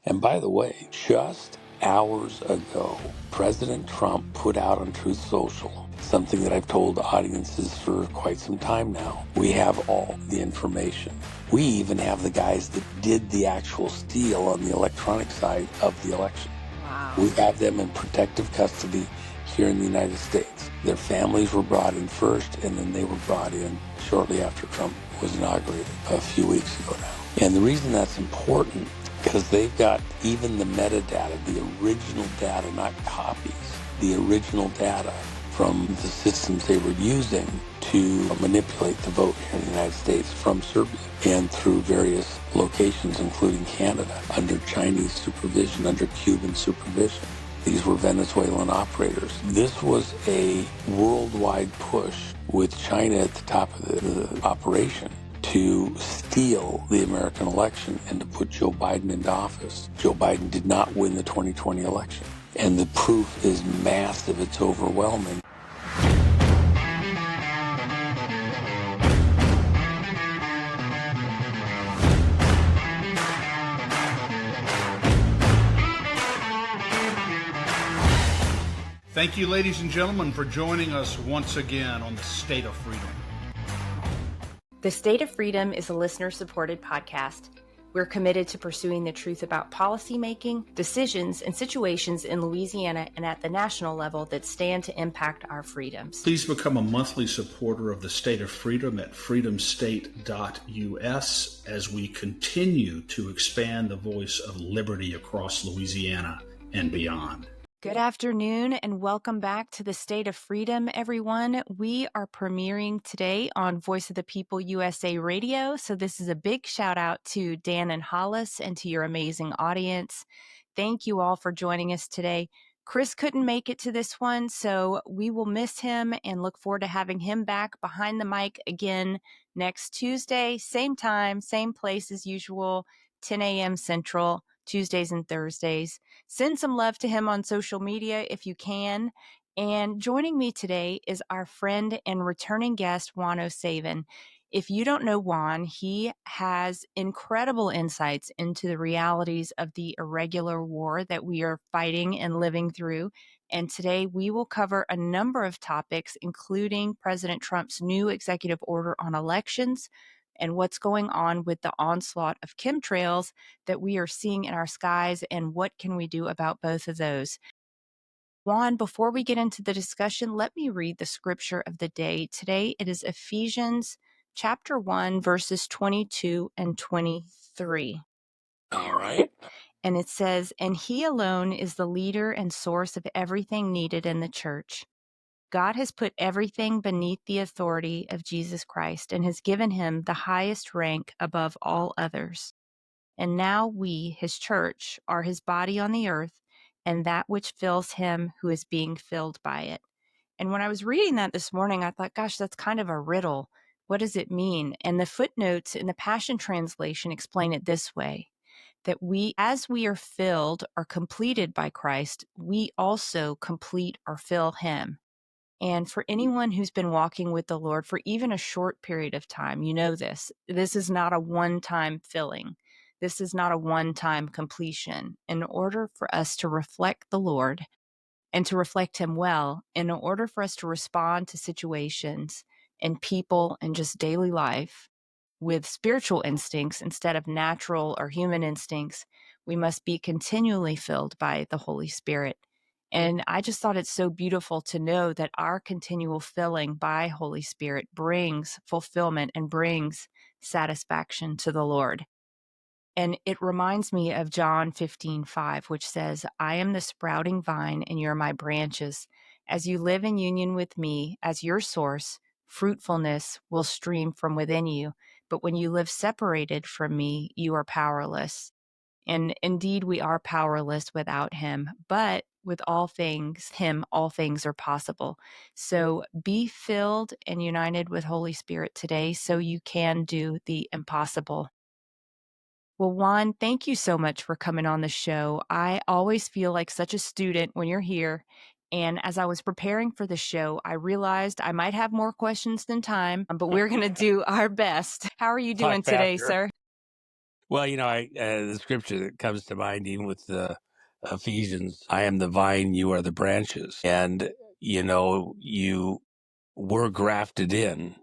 And by the way, just hours ago, President Trump put out on Truth Social something that I've told audiences for quite some time now. We have all the information. We even have the guys that did the actual steal on the electronic side of the election. Wow. We have them in protective custody here in the United States. Their families were brought in first, and then they were brought in shortly after Trump was inaugurated a few weeks ago now. And the reason that's important, because they've got even the metadata, the original data, not copies, the original data from the systems they were using to manipulate the vote here in the United States from Serbia and through various locations, including Canada, under Chinese supervision, under Cuban supervision. These were Venezuelan operators. This was a worldwide push with China at the top of the operation to steal the American election and to put Joe Biden into office. Joe Biden did not win the 2020 election. And the proof is massive. It's overwhelming. Thank you, ladies and gentlemen, for joining us once again on The State of Freedom. The State of Freedom is a listener-supported podcast. We're committed to pursuing the truth about policymaking, decisions, and situations in Louisiana and at the national level that stand to impact our freedoms. Please become a monthly supporter of The State of Freedom at freedomstate.us as we continue to expand the voice of liberty across Louisiana and beyond. Good afternoon and welcome back to the State of Freedom, everyone. We are premiering today on Voice of the People USA Radio. So this is a big shout out to Dan and Hollis and to your amazing audience. Thank you all for joining us today. Chris couldn't make it to this one, so we will miss him and look forward to having him back behind the mic again next Tuesday, same time, same place as usual, 10 a.m. Central. Tuesdays and Thursdays. Send some love to him on social media if you can. And joining me today is our friend and returning guest, Juan O'Savin. If you don't know Juan, he has incredible insights into the realities of the irregular war that we are fighting and living through. And today we will cover a number of topics, including President Trump's new executive order on elections, and what's going on with the onslaught of chemtrails that we are seeing in our skies, and what can we do about both of those. Juan, before we get into the discussion, let me read the scripture of the day. Today it is Ephesians chapter 1, verses 22 and 23. All right. And it says, "And he alone is the leader and source of everything needed in the church. God has put everything beneath the authority of Jesus Christ and has given him the highest rank above all others. And now we, his church, are his body on the earth, and that which fills him who is being filled by it." And when I was reading that this morning, I thought, gosh, that's kind of a riddle. What does it mean? And the footnotes in the Passion Translation explain it this way, that we, as we are filled or completed by Christ, we also complete or fill him. And for anyone who's been walking with the Lord for even a short period of time, you know this. This is not a one-time filling. This is not a one-time completion. In order for us to reflect the Lord and to reflect him well, in order for us to respond to situations and people and just daily life with spiritual instincts instead of natural or human instincts, we must be continually filled by the Holy Spirit. And I just thought it's so beautiful to know that our continual filling by Holy Spirit brings fulfillment and brings satisfaction to the Lord. And it reminds me of John 15:5, which says, "I am the sprouting vine and you're my branches. As you live in union with me as your source, fruitfulness will stream from within you. But when you live separated from me, you are powerless." And indeed, we are powerless without him, but with all things are possible. So be filled and united with Holy Spirit today so you can do the impossible. Well, Juan, thank you so much for coming on the show. I always feel like such a student when you're here. And as I was preparing for the show, I realized I might have more questions than time, but we're going to do our best. How are you doing today, sir? Well, the scripture that comes to mind, even with the Ephesians, I am the vine, you are the branches. And, you were grafted in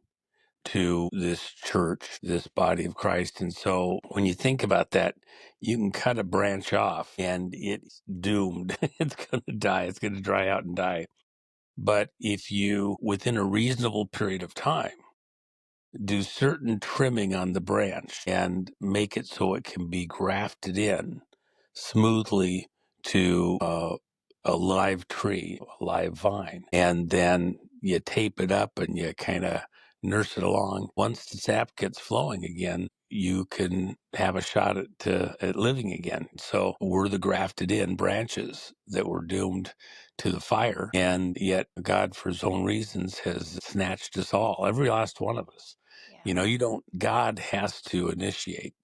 to this church, this body of Christ. And so when you think about that, you can cut a branch off and it's doomed. It's going to die. It's going to dry out and die. But if you, within a reasonable period of time, do certain trimming on the branch and make it so it can be grafted in smoothly to a live tree, a live vine, and then you tape it up and you kind of nurse it along. Once the sap gets flowing again, you can have a shot at living again. So we're the grafted in branches that were doomed to the fire, and yet God, for his own reasons, has snatched us all, every last one of us. God has to initiate.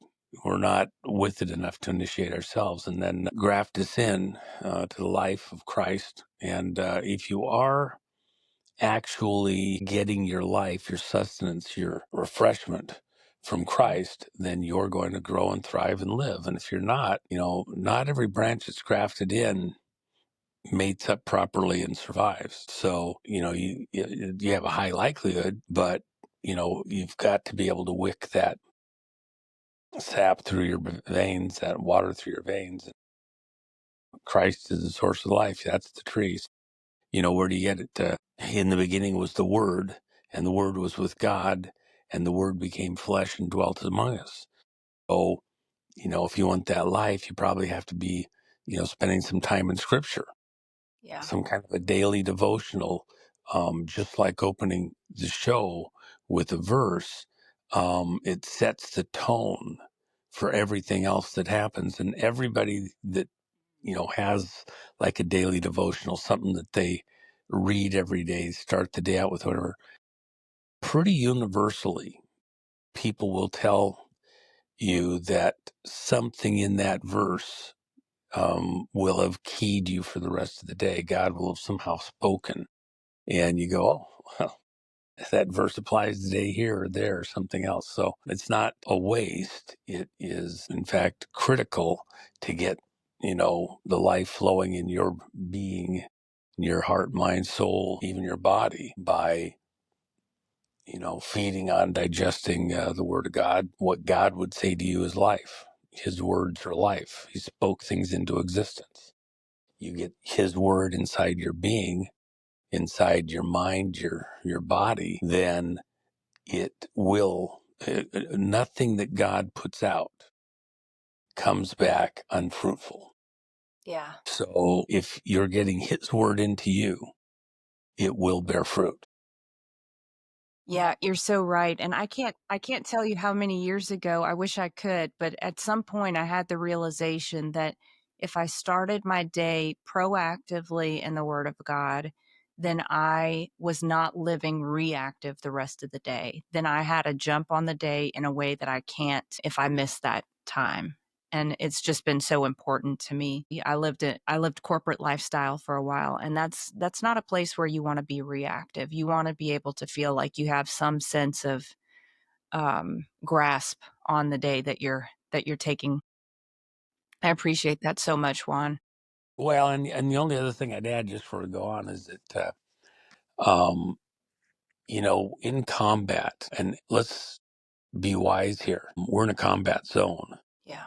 We're not with it enough to initiate ourselves and then graft us in to the life of Christ. And if you are actually getting your life, your sustenance, your refreshment from Christ, then you're going to grow and thrive and live. And if you're not, not every branch that's grafted in mates up properly and survives. So, you have a high likelihood, but you've got to be able to wick that sap through your veins, that water through your veins. Christ is the source of life. That's the trees. Where do you get it? In the beginning was the Word, and the Word was with God, and the Word became flesh and dwelt among us. So, if you want that life, you probably have to be, spending some time in Scripture. Yeah. Some kind of a daily devotional, just like opening the show with a verse. It sets the tone for everything else that happens. And everybody that, has like a daily devotional, something that they read every day, start the day out with, whatever, pretty universally, people will tell you that something in that verse will have keyed you for the rest of the day. God will have somehow spoken. And you go, oh, well, that verse applies today here or there or something else. So it's not a waste. It is, in fact, critical to get, the life flowing in your being, in your heart, mind, soul, even your body by, feeding on, digesting the Word of God. What God would say to you is life. His words are life. He spoke things into existence. You get his word inside your being, inside your mind, your body, then it will, nothing that God puts out comes back unfruitful. Yeah. So if you're getting his word into you, it will bear fruit. Yeah, you're so right. And I can't tell you how many years ago, I wish I could, but at some point I had the realization that if I started my day proactively in the Word of God, then I was not living reactive the rest of the day. Then I had to jump on the day in a way that I can't if I miss that time. And it's just been so important to me. I lived corporate lifestyle for a while, and that's not a place where you want to be reactive. You want to be able to feel like you have some sense of grasp on the day that you're taking. I appreciate that so much, Juan. Well, and the only other thing I'd add just before we go on is that, um, in combat, and let's be wise here, we're in a combat zone. Yeah.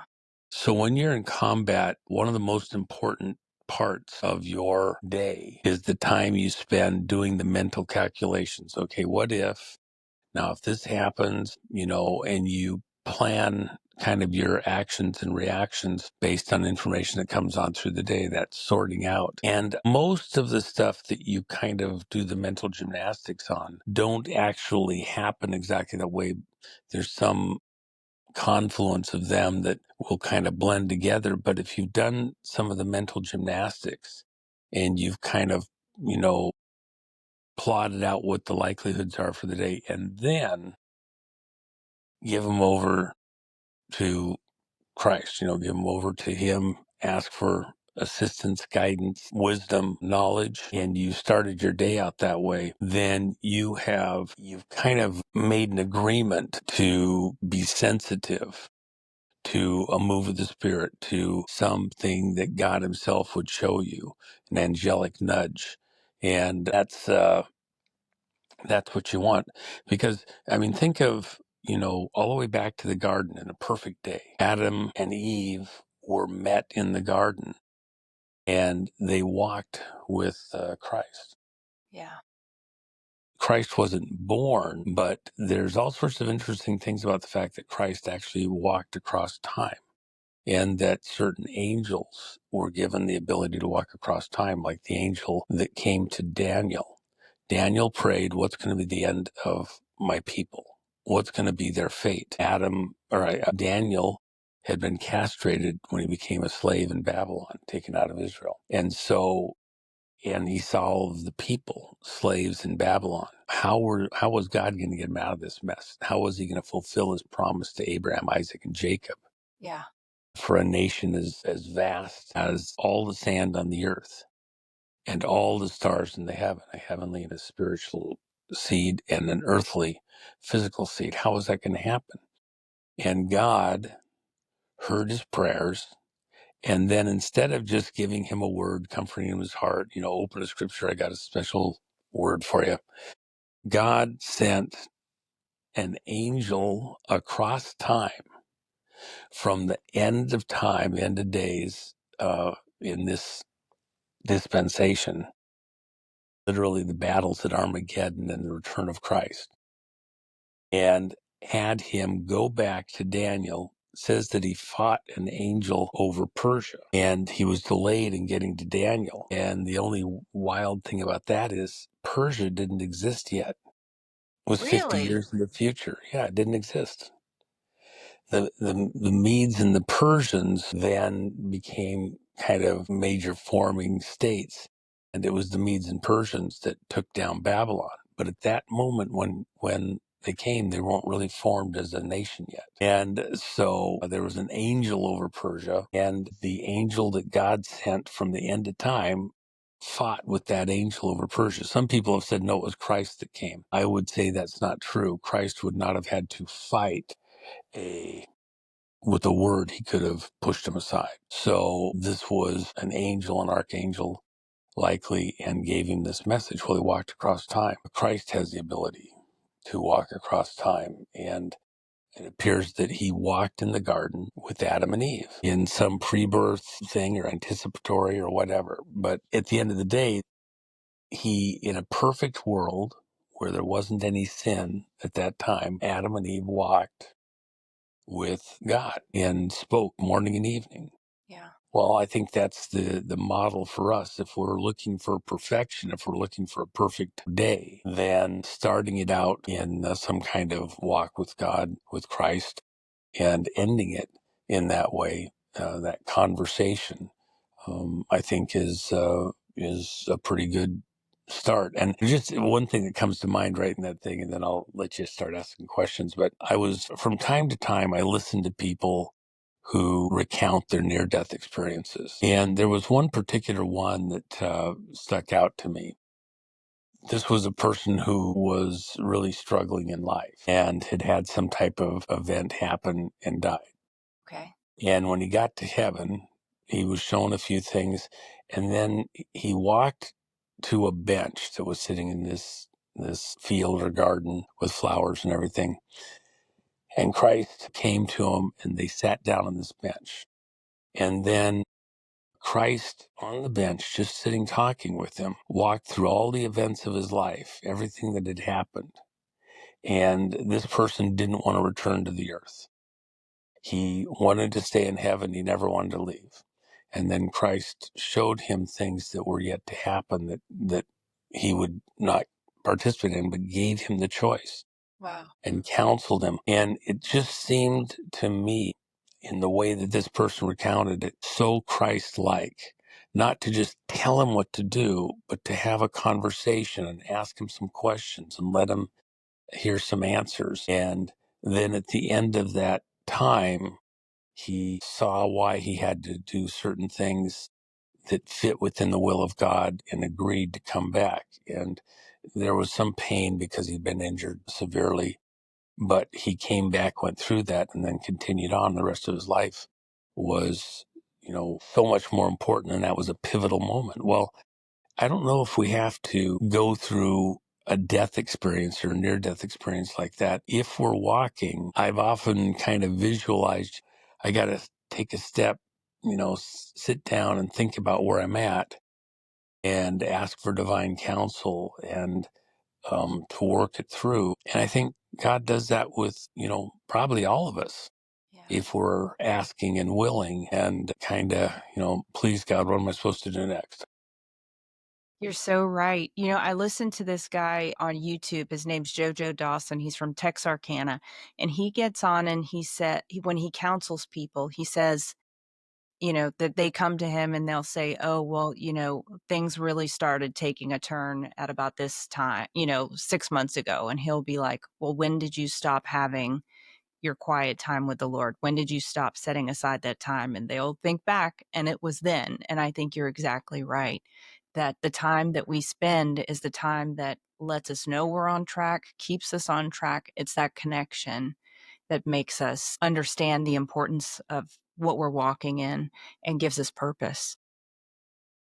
So when you're in combat, one of the most important parts of your day is the time you spend doing the mental calculations. Okay, what if, now if this happens, and you plan kind of your actions and reactions based on information that comes on through the day, that's sorting out. And most of the stuff that you kind of do the mental gymnastics on don't actually happen exactly that way. There's some confluence of them that will kind of blend together. But if you've done some of the mental gymnastics and you've kind of, plotted out what the likelihoods are for the day and then give them over to Christ, give them over to him, ask for assistance, guidance, wisdom, knowledge, and you started your day out that way, then you've kind of made an agreement to be sensitive to a move of the Spirit, to something that God himself would show you, an angelic nudge. And that's what you want. Because, I mean, think of, all the way back to the garden in a perfect day. Adam and Eve were met in the garden and they walked with Christ. Yeah. Christ wasn't born, but there's all sorts of interesting things about the fact that Christ actually walked across time, and that certain angels were given the ability to walk across time, like the angel that came to Daniel. Daniel prayed, what's going to be the end of my people? What's going to be their fate? Daniel had been castrated when he became a slave in Babylon, taken out of Israel. And he saw all of the people, slaves in Babylon. How was God going to get him out of this mess? How was he going to fulfill his promise to Abraham, Isaac, and Jacob? Yeah. For a nation as vast as all the sand on the earth and all the stars in the heaven, a heavenly and a spiritual seed and an earthly physical seed. How is that going to happen? And God heard his prayers. And then instead of just giving him a word, comforting him his heart, open a scripture, I got a special word for you. God sent an angel across time from the end of time, end of days, in this dispensation, literally the battles at Armageddon and the return of Christ, and had him go back to Daniel. Says that he fought an angel over Persia and he was delayed in getting to Daniel. And the only wild thing about that is Persia didn't exist yet. It was 50 Really? years in the future. Yeah, it didn't exist. The Medes and the Persians then became kind of major forming states. And it was the Medes and Persians that took down Babylon. But at that moment when they came, they weren't really formed as a nation yet. And so there was an angel over Persia, and the angel that God sent from the end of time fought with that angel over Persia. Some people have said, no, it was Christ that came. I would say that's not true. Christ would not have had to fight with a word. He could have pushed him aside. So this was an angel, an archangel, likely, and gave him this message. Well, he walked across time. Christ has the ability to walk across time, and it appears that he walked in the garden with Adam and Eve in some pre-birth thing or anticipatory or whatever. But at the end of the day, he, in a perfect world where there wasn't any sin at that time, Adam and Eve walked with God and spoke morning and evening. Yeah. Well, I think that's the model for us. If we're looking for perfection, if we're looking for a perfect day, then starting it out in some kind of walk with God, with Christ, and ending it in that way, that conversation, I think is a pretty good start. And just one thing that comes to mind right in that thing, and then I'll let you start asking questions. But from time to time, I listen to people who recount their near-death experiences. And there was one particular one that stuck out to me. This was a person who was really struggling in life and had had some type of event happen and died. Okay. And when he got to heaven, he was shown a few things, and then he walked to a bench that was sitting in this field or garden with flowers and everything. And Christ came to him, and they sat down on this bench. And then Christ on the bench, just sitting talking with him, walked through all the events of his life, everything that had happened. And this person didn't want to return to the earth. He wanted to stay in heaven. He never wanted to leave. And then Christ showed him things that were yet to happen that he would not participate in, but gave him the choice. Wow. And counseled him. And it just seemed to me, in the way that this person recounted it, so Christ-like, not to just tell him what to do, but to have a conversation and ask him some questions and let him hear some answers. And then at the end of that time, he saw why he had to do certain things that fit within the will of God and agreed to come back. And there was some pain because he'd been injured severely but he came back, went through that, and then continued on. The rest of his life was, so much more important, and that was a pivotal moment. Well, I don't know if we have to go through a death experience or near-death experience like that. If we're walking, I've often kind of visualized, I got to take a step, sit down and think about where I'm at and ask for divine counsel and to work it through. And I think God does that with, probably all of us. Yeah. If we're asking and willing and kind of, please God, what am I supposed to do next? You're so right. I listened to this guy on YouTube. His name's Jojo Dawson. He's from Texarkana. And he gets on and when he counsels people, he says, that they come to him and they'll say, oh, well, things really started taking a turn at about this time, 6 months ago. And he'll be like, well, when did you stop having your quiet time with the Lord? When did you stop setting aside that time? And they'll think back, and it was then. And I think you're exactly right, that the time that we spend is the time that lets us know we're on track, keeps us on track. It's that connection that makes us understand the importance of what we're walking in and gives us purpose.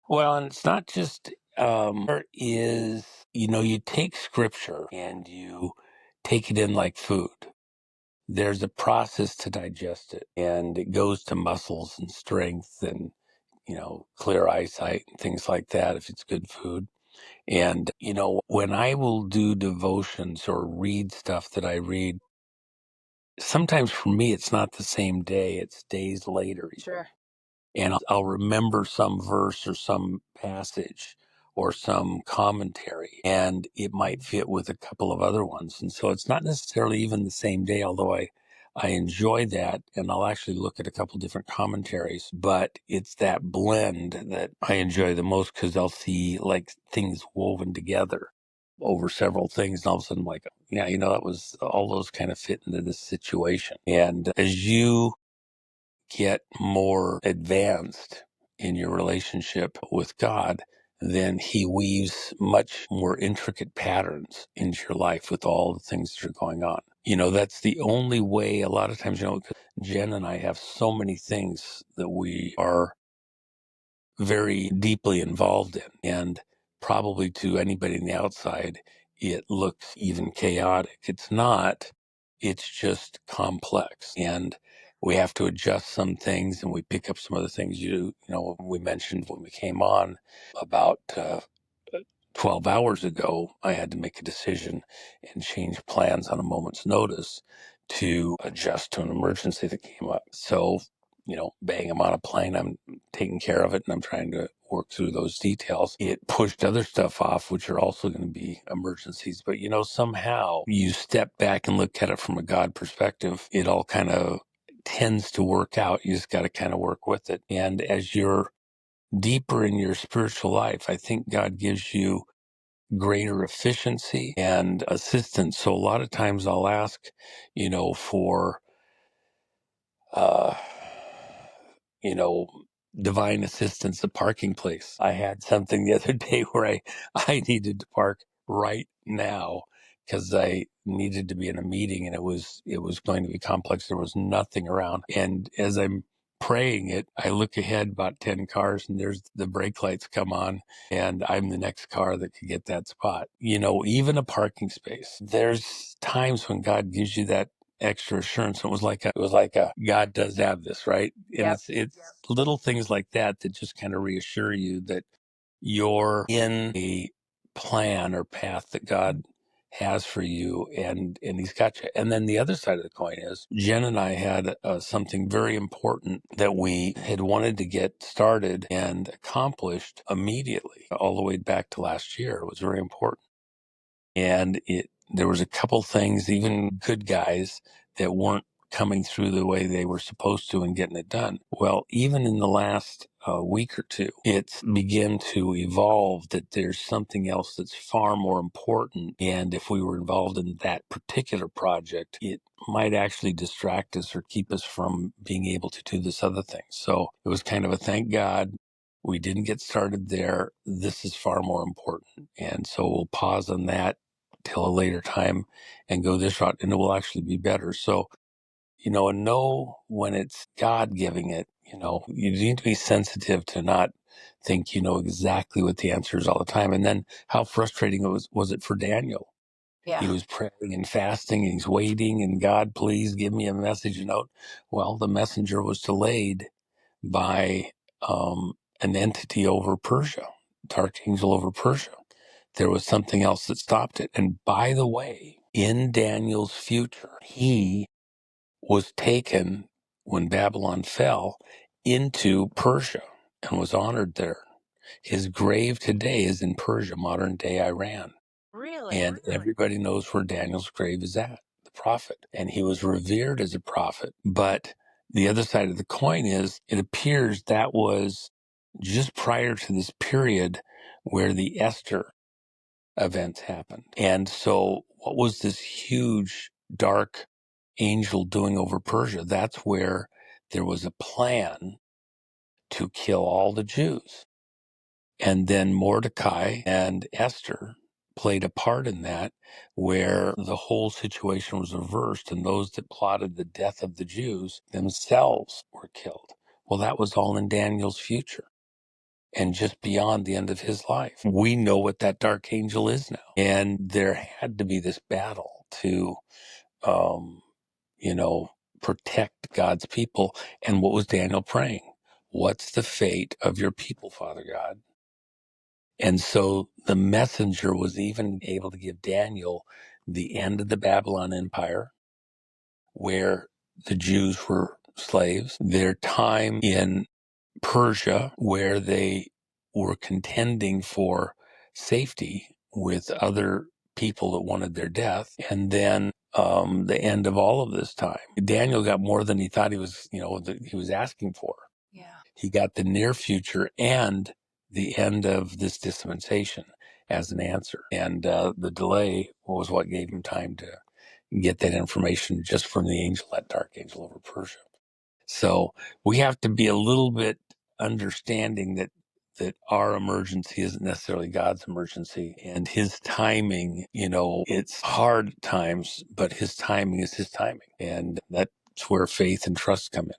Well, and it's not just, there is, you take scripture and you take it in like food. There's a process to digest it, and it goes to muscles and strength and, clear eyesight and things like that if it's good food. And, when I will do devotions or read stuff that I read, sometimes for me, it's not the same day, it's days later. Sure. And I'll remember some verse or some passage or some commentary, and it might fit with a couple of other ones. And so it's not necessarily even the same day, although I enjoy that, and I'll actually look at a couple different commentaries, but it's that blend that I enjoy the most because I'll see like things woven together over several things, and all of a sudden I'm like, yeah, that was all those kind of fit into this situation. And as you get more advanced in your relationship with God, then he weaves much more intricate patterns into your life with all the things that are going on. That's the only way. A lot of times, Jen and I have so many things that we are very deeply involved in. And probably to anybody on the outside, it looks even chaotic. It's not. It's just complex. And we have to adjust some things, and we pick up some other things. We mentioned when we came on about 12 hours ago, I had to make a decision and change plans on a moment's notice to adjust to an emergency that came up. So, bang, I'm on a plane, I'm taking care of it, and I'm trying to work through those details. It pushed other stuff off, which are also going to be emergencies. But, somehow you step back and look at it from a God perspective, it all kind of tends to work out. You just got to kind of work with it. And as you're deeper in your spiritual life, I think God gives you greater efficiency and assistance. So a lot of times I'll ask, for, uh, divine assistance, a parking place. I had something the other day where I needed to park right now because I needed to be in a meeting, and it was going to be complex. There was nothing around. And as I'm praying it, I look ahead about 10 cars, and there's the brake lights come on, and I'm the next car that could get that spot. Even a parking space. There's times when God gives you that extra assurance. It was like a God does have this, right? And Yep. it's little things like that that just kind of reassure you that you're in a plan or path that God has for you, and he's got you. And then the other side of the coin is Jen and I had something very important that we had wanted to get started and accomplished immediately, all the way back to last year. It was very important. And there was a couple things, even good guys, that weren't coming through the way they were supposed to and getting it done. Well, even in the last week or two, it's began to evolve that there's something else that's far more important. And if we were involved in that particular project, it might actually distract us or keep us from being able to do this other thing. So it was kind of a thank God we didn't get started there. This is far more important. And so we'll pause on that till a later time and go this route, and it will actually be better. So, and know when it's God giving it. You need to be sensitive to not think you know exactly what the answer is all the time. And then how frustrating was it for Daniel? Yeah. He was praying and fasting, and he's waiting, and God, please give me a message note. Well, the messenger was delayed by an entity over Persia, dark angel over Persia. There was something else that stopped it. And by the way, in Daniel's future, he was taken when Babylon fell into Persia and was honored there. His grave today is in Persia, modern day Iran. Really? And everybody knows where Daniel's grave is at, the prophet. And he was revered as a prophet. But the other side of the coin is it appears that was just prior to this period where the Esther events happened. And so what was this huge dark angel doing over Persia? That's where there was a plan to kill all the Jews. And then Mordecai and Esther played a part in that, where the whole situation was reversed, and those that plotted the death of the Jews themselves were killed. Well, that was all in Daniel's future and just beyond the end of his life. We know what that dark angel is now. And there had to be this battle to, protect God's people. And what was Daniel praying? What's the fate of your people, Father God? And so the messenger was even able to give Daniel the end of the Babylon Empire, where the Jews were slaves, their time in Persia, where they were contending for safety with other people that wanted their death, and then the end of all of this time. Daniel got more than he thought he was, that he was asking for. Yeah. He got the near future and the end of this dispensation as an answer. And the delay was what gave him time to get that information just from the angel, that dark angel over Persia. So we have to be a little bit understanding that our emergency isn't necessarily God's emergency, and his timing, it's hard at times, but his timing is his timing. And that's where faith and trust come in.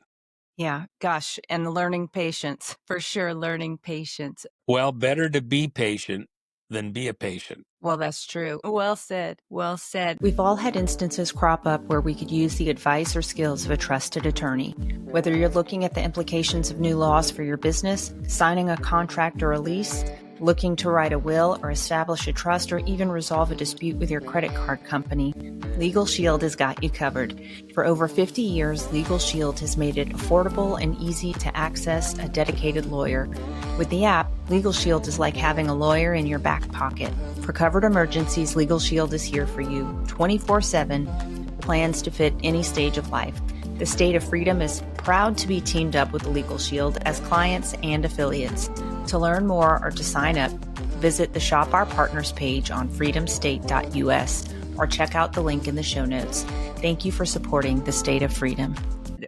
Yeah, gosh, and learning patience, for sure, learning patience. Well, better to be patient than be a patient. Well, that's true. Well said. Well said. We've all had instances crop up where we could use the advice or skills of a trusted attorney. Whether you're looking at the implications of new laws for your business, signing a contract or a lease, looking to write a will or establish a trust, or even resolve a dispute with your credit card company, Legal Shield has got you covered. For over 50 years, Legal Shield has made it affordable and easy to access a dedicated lawyer. With the app, Legal Shield is like having a lawyer in your back pocket. For covered emergencies, Legal Shield is here for you 24/7, plans to fit any stage of life. The State of Freedom is proud to be teamed up with Legal Shield as clients and affiliates. To learn more or to sign up, visit the Shop Our Partners page on freedomstate.us or check out the link in the show notes. Thank you for supporting the State of Freedom.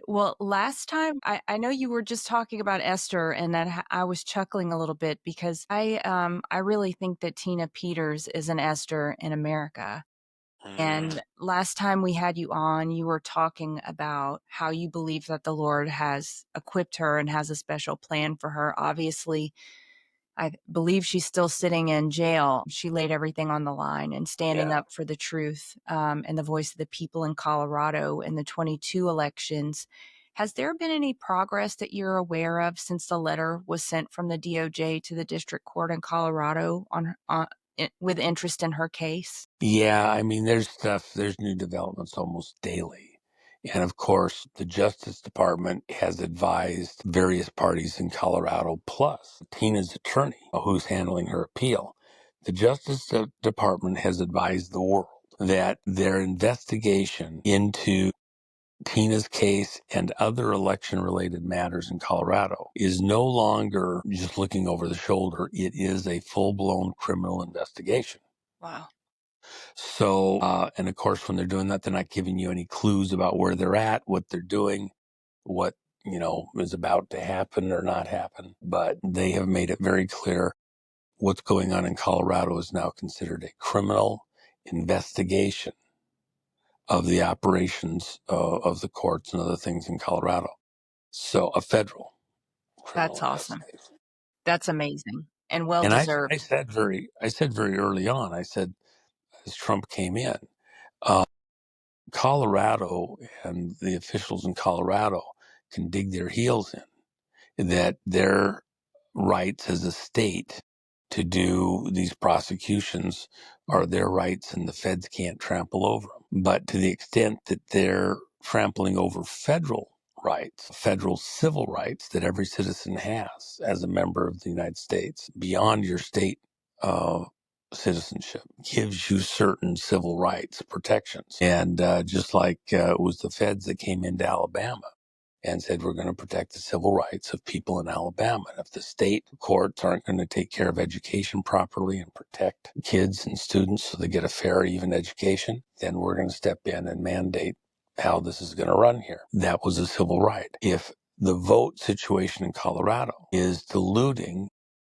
Well, last time, I know you were just talking about Esther, and that I was chuckling a little bit because I really think that Tina Peters is an Esther in America. And last time we had you on, you were talking about how you believe that the Lord has equipped her and has a special plan for her. Obviously, I believe she's still sitting in jail. She laid everything on the line and standing up for the truth and the voice of the people in Colorado in the 22 elections. Has there been any progress that you're aware of since the letter was sent from the DOJ to the district court in Colorado with interest in her case? Yeah, I mean, there's new developments almost daily. And of course, the Justice Department has advised various parties in Colorado, plus Tina's attorney, who's handling her appeal. The Justice Department has advised the world that their investigation into Tina's case and other election-related matters in Colorado is no longer just looking over the shoulder. It is a full-blown criminal investigation. Wow. So, and of course, when they're doing that, they're not giving you any clues about where they're at, what they're doing, what, is about to happen or not happen. But they have made it very clear what's going on in Colorado is now considered a criminal investigation of the operations of the courts and other things in Colorado. So a federal criminal That's awesome. investigation. That's amazing and well And I deserved. said very early on, I said, as Trump came in, uh, Colorado and the officials in Colorado can dig their heels in, that their rights as a state to do these prosecutions are their rights and the feds can't trample over them. But to the extent that they're trampling over federal rights, federal civil rights that every citizen has as a member of the United States, beyond your state citizenship, gives you certain civil rights protections. And just like it was the feds that came into Alabama and said, we're going to protect the civil rights of people in Alabama. And if the state courts aren't going to take care of education properly and protect kids and students so they get a fair, even education, then we're going to step in and mandate how this is going to run here. That was a civil right. If the vote situation in Colorado is diluting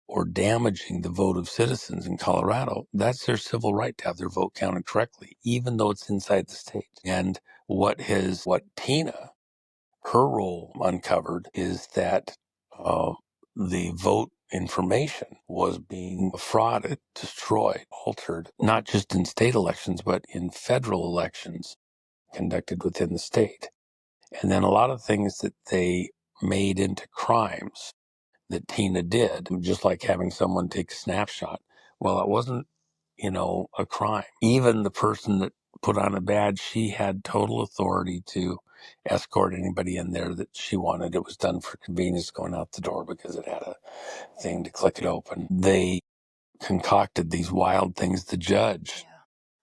or damaging the vote of citizens in Colorado, that's their civil right to have their vote counted correctly, even though it's inside the state. And what Tina, her role uncovered is that the vote information was being frauded, destroyed, altered, not just in state elections, but in federal elections conducted within the state. And then a lot of things that they made into crimes that Tina did, just like having someone take a snapshot. Well, it wasn't, a crime. Even the person that put on a badge, she had total authority to escort anybody in there that she wanted. It was done for convenience going out the door because it had a thing to click it open. They concocted these wild things. The judge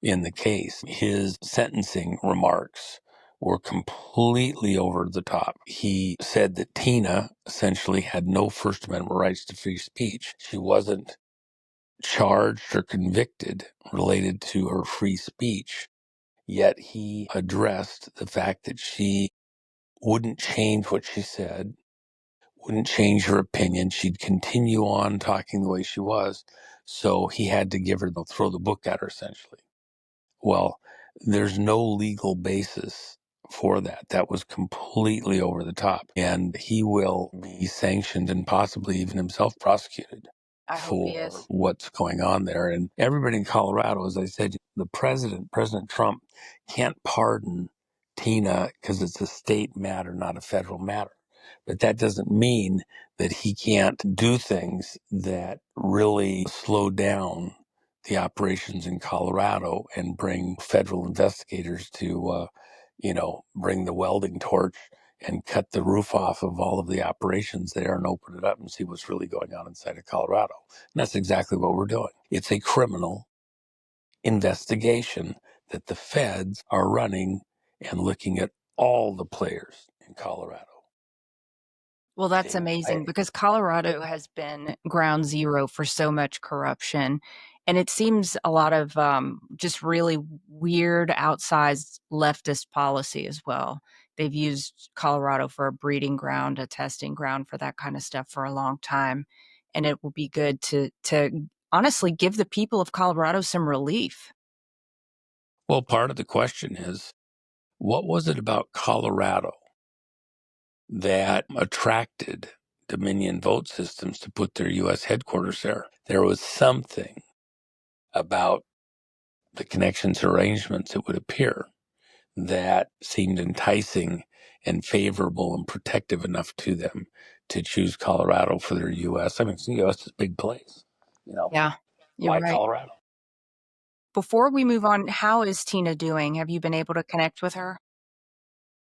in the case, his sentencing remarks were completely over the top. He said that Tina essentially had no First Amendment rights to free speech. She wasn't charged or convicted related to her free speech, yet he addressed the fact that she wouldn't change what she said, wouldn't change her opinion. She'd continue on talking the way she was. So he had to throw the book at her essentially. Well, there's no legal basis for that. That was completely over the top. And he will be sanctioned and possibly even himself prosecuted for what's going on there. And everybody in Colorado, as I said, the President Trump, can't pardon Tina because it's a state matter, not a federal matter. But that doesn't mean that he can't do things that really slow down the operations in Colorado and bring federal investigators to, bring the welding torch and cut the roof off of all of the operations there and open it up and see what's really going on inside of Colorado. And that's exactly what we're doing. It's a criminal investigation that the feds are running and looking at all the players in Colorado. Well, that's amazing because Colorado has been ground zero for so much corruption. And it seems a lot of just really weird, outsized leftist policy as well. They've used Colorado for a breeding ground, a testing ground for that kind of stuff for a long time. And it will be good to honestly give the people of Colorado some relief. Well, part of the question is, what was it about Colorado that attracted Dominion Vote Systems to put their U.S. headquarters there? There was something about the connections arrangements, it would appear, that seemed enticing and favorable and protective enough to them to choose Colorado for their U.S. I mean, the U.S. is a big place, Yeah, you're Why right. Colorado? Before we move on, how is Tina doing? Have you been able to connect with her?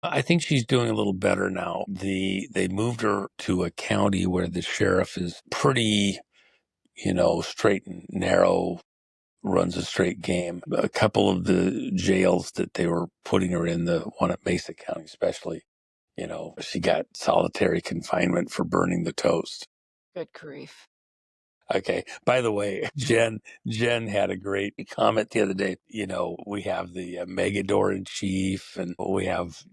I think she's doing a little better now. They moved her to a county where the sheriff is pretty, straight and narrow, runs a straight game. A couple of the jails that they were putting her in, the one at Mesa County especially, she got solitary confinement for burning the toast. Good grief. Okay. By the way, Jen had a great comment the other day. We have the Megador in chief, and we have,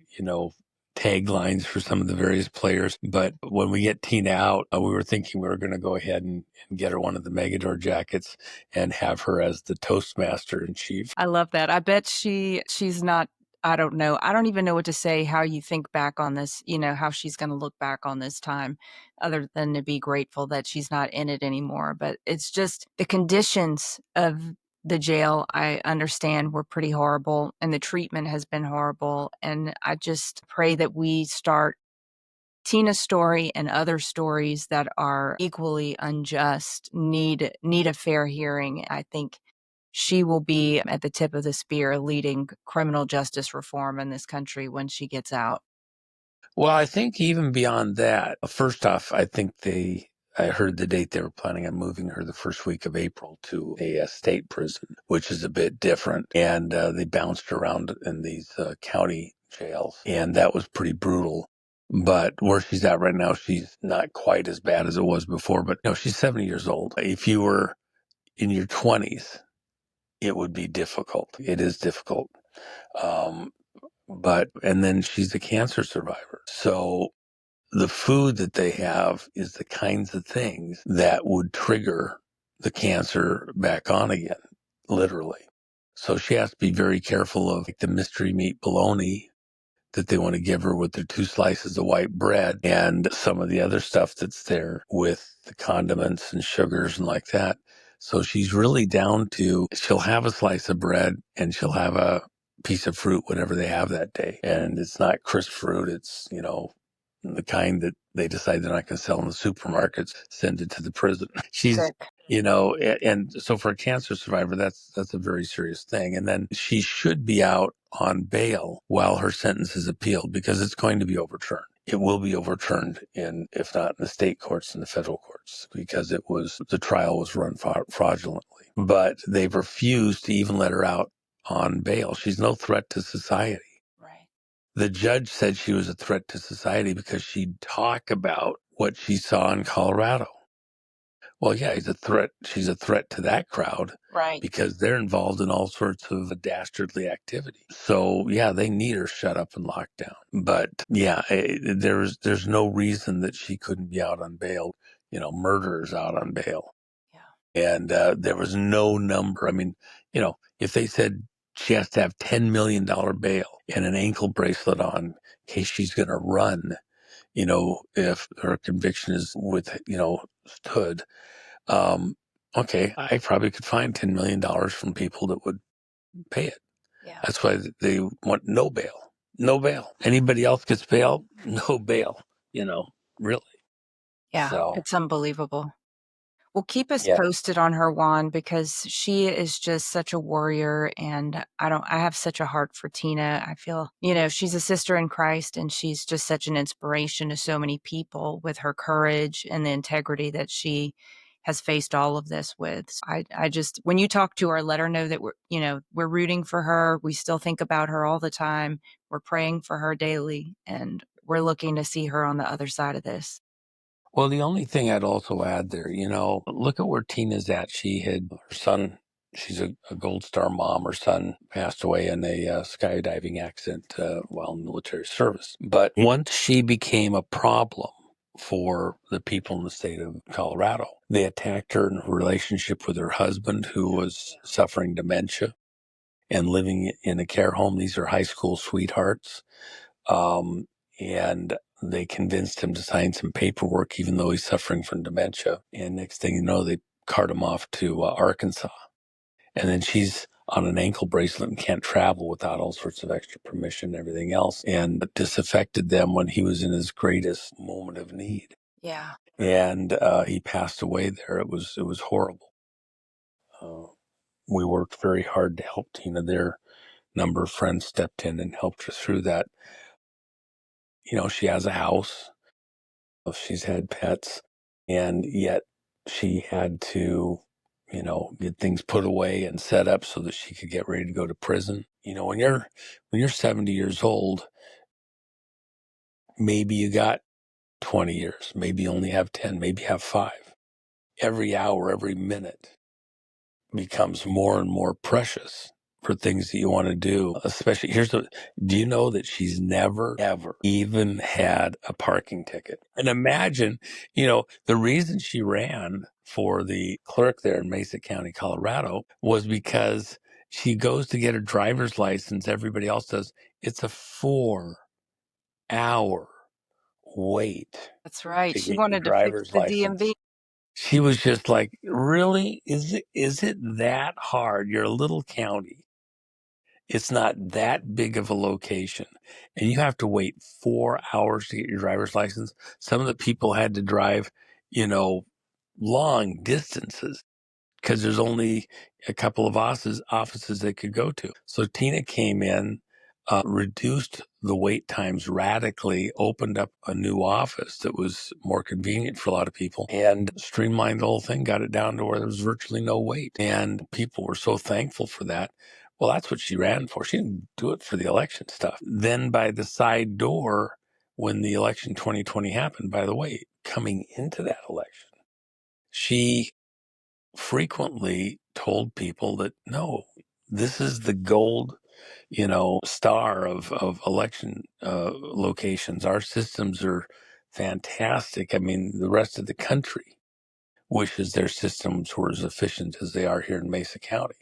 taglines for some of the various players. But when we get Tina out, we were thinking we were going to go ahead and get her one of the Megador jackets and have her as the Toastmaster in chief. I love that. I bet she's not, I don't know. I don't even know what to say how you think back on this, how she's going to look back on this time other than to be grateful that she's not in it anymore. But it's just the conditions of the jail, I understand, were pretty horrible, and the treatment has been horrible. And I just pray that we start Tina's story and other stories that are equally unjust need a fair hearing. I think she will be at the tip of the spear leading criminal justice reform in this country when she gets out. Well, I think even beyond that, first off, I think I heard the date they were planning on moving her the first week of April to a state prison, which is a bit different. And they bounced around in these county jails, and that was pretty brutal. But where she's at right now, she's not quite as bad as it was before. But she's 70 years old. If you were in your 20s, it would be difficult. It is difficult. And then she's a cancer survivor. So the food that they have is the kinds of things that would trigger the cancer back on again, literally. So she has to be very careful of the mystery meat bologna that they want to give her with their 2 slices of white bread and some of the other stuff that's there with the condiments and sugars and like that. So she's really down to, she'll have a slice of bread and she'll have a piece of fruit, whatever they have that day. And it's not crisp fruit. It's, the kind that they decide they're not going to sell in the supermarkets, send it to the prison. She's, Sick. and so for a cancer survivor, that's a very serious thing. And then she should be out on bail while her sentence is appealed because it's going to be overturned. It will be overturned if not in the state courts, in the federal courts, because the trial was run fraudulently. But they've refused to even let her out on bail. She's no threat to society. Right. The judge said she was a threat to society because she'd talk about what she saw in Colorado. Well, yeah, he's a threat. She's a threat to that crowd, Right. because they're involved in all sorts of dastardly activity. So, yeah, they need her shut up and locked down. But yeah, there's no reason that she couldn't be out on bail. Murderers out on bail. Yeah. And there was no number. I mean, if they said she has to have $10 million bail and an ankle bracelet on in case she's going to run, if her conviction is stood. Okay, I probably could find $10 million from people that would pay it. Yeah. That's why they want no bail. No bail. Anybody else gets bail? No bail, really. Yeah, So, it's unbelievable. Well, keep us yeah. posted on her, Juan, because she is just such a warrior, and I have such a heart for Tina. I feel, she's a sister in Christ, and she's just such an inspiration to so many people with her courage and the integrity that she has faced all of this with. So I just, when you talk to her, let her know that we're rooting for her. We still think about her all the time. We're praying for her daily, and we're looking to see her on the other side of this. Well, the only thing I'd also add there, look at where Tina's at. Her son, she's a Gold Star mom. Her son passed away in a skydiving accident while in military service. But once she became a problem for the people in the state of Colorado, they attacked her in her relationship with her husband, who was suffering dementia and living in a care home. These are high school sweethearts. And they convinced him to sign some paperwork, even though he's suffering from dementia. And next thing you know, they cart him off to Arkansas. And then she's on an ankle bracelet and can't travel without all sorts of extra permission and everything else. And disaffected them when he was in his greatest moment of need. Yeah. And he passed away there. It was horrible. We worked very hard to help Tina there. A number of friends stepped in and helped her through that. She has a house. She's had pets, and yet she had to, get things put away and set up so that she could get ready to go to prison. When you're 70 years old, maybe you got 20 years, maybe you only have 10, maybe you have 5. Every hour, every minute becomes more and more precious. for things that you want to do. Especially, do you know that she's never, ever even had a parking ticket? And imagine, the reason she ran for the clerk there in Mesa County, Colorado, was because she goes to get her driver's license. Everybody else does. It's a 4-hour wait. That's right. To She get your wanted to fix driver's the license. DMV. She was just like, really? Is it that hard? You're a little county. It's not that big of a location. And you have to wait 4 hours to get your driver's license. Some of the people had to drive, long distances because there's only a couple of offices they could go to. So Tina came in, reduced the wait times radically, opened up a new office that was more convenient for a lot of people, and streamlined the whole thing, got it down to where there was virtually no wait. And people were so thankful for that. Well, that's what she ran for. She didn't do it for the election stuff. Then by the side door, when the election 2020 happened, by the way, coming into that election, she frequently told people that, no, this is the gold, star of election locations. Our systems are fantastic. I mean, the rest of the country wishes their systems were as efficient as they are here in Mesa County.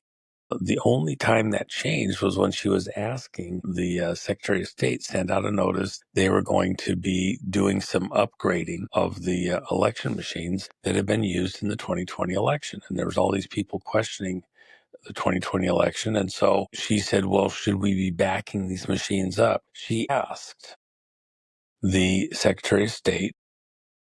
The only time that changed was when she was asking the Secretary of State send out a notice. They were going to be doing some upgrading of the election machines that had been used in the 2020 election. And there was all these people questioning the 2020 election. And so she said, well, should we be backing these machines up? She asked the Secretary of State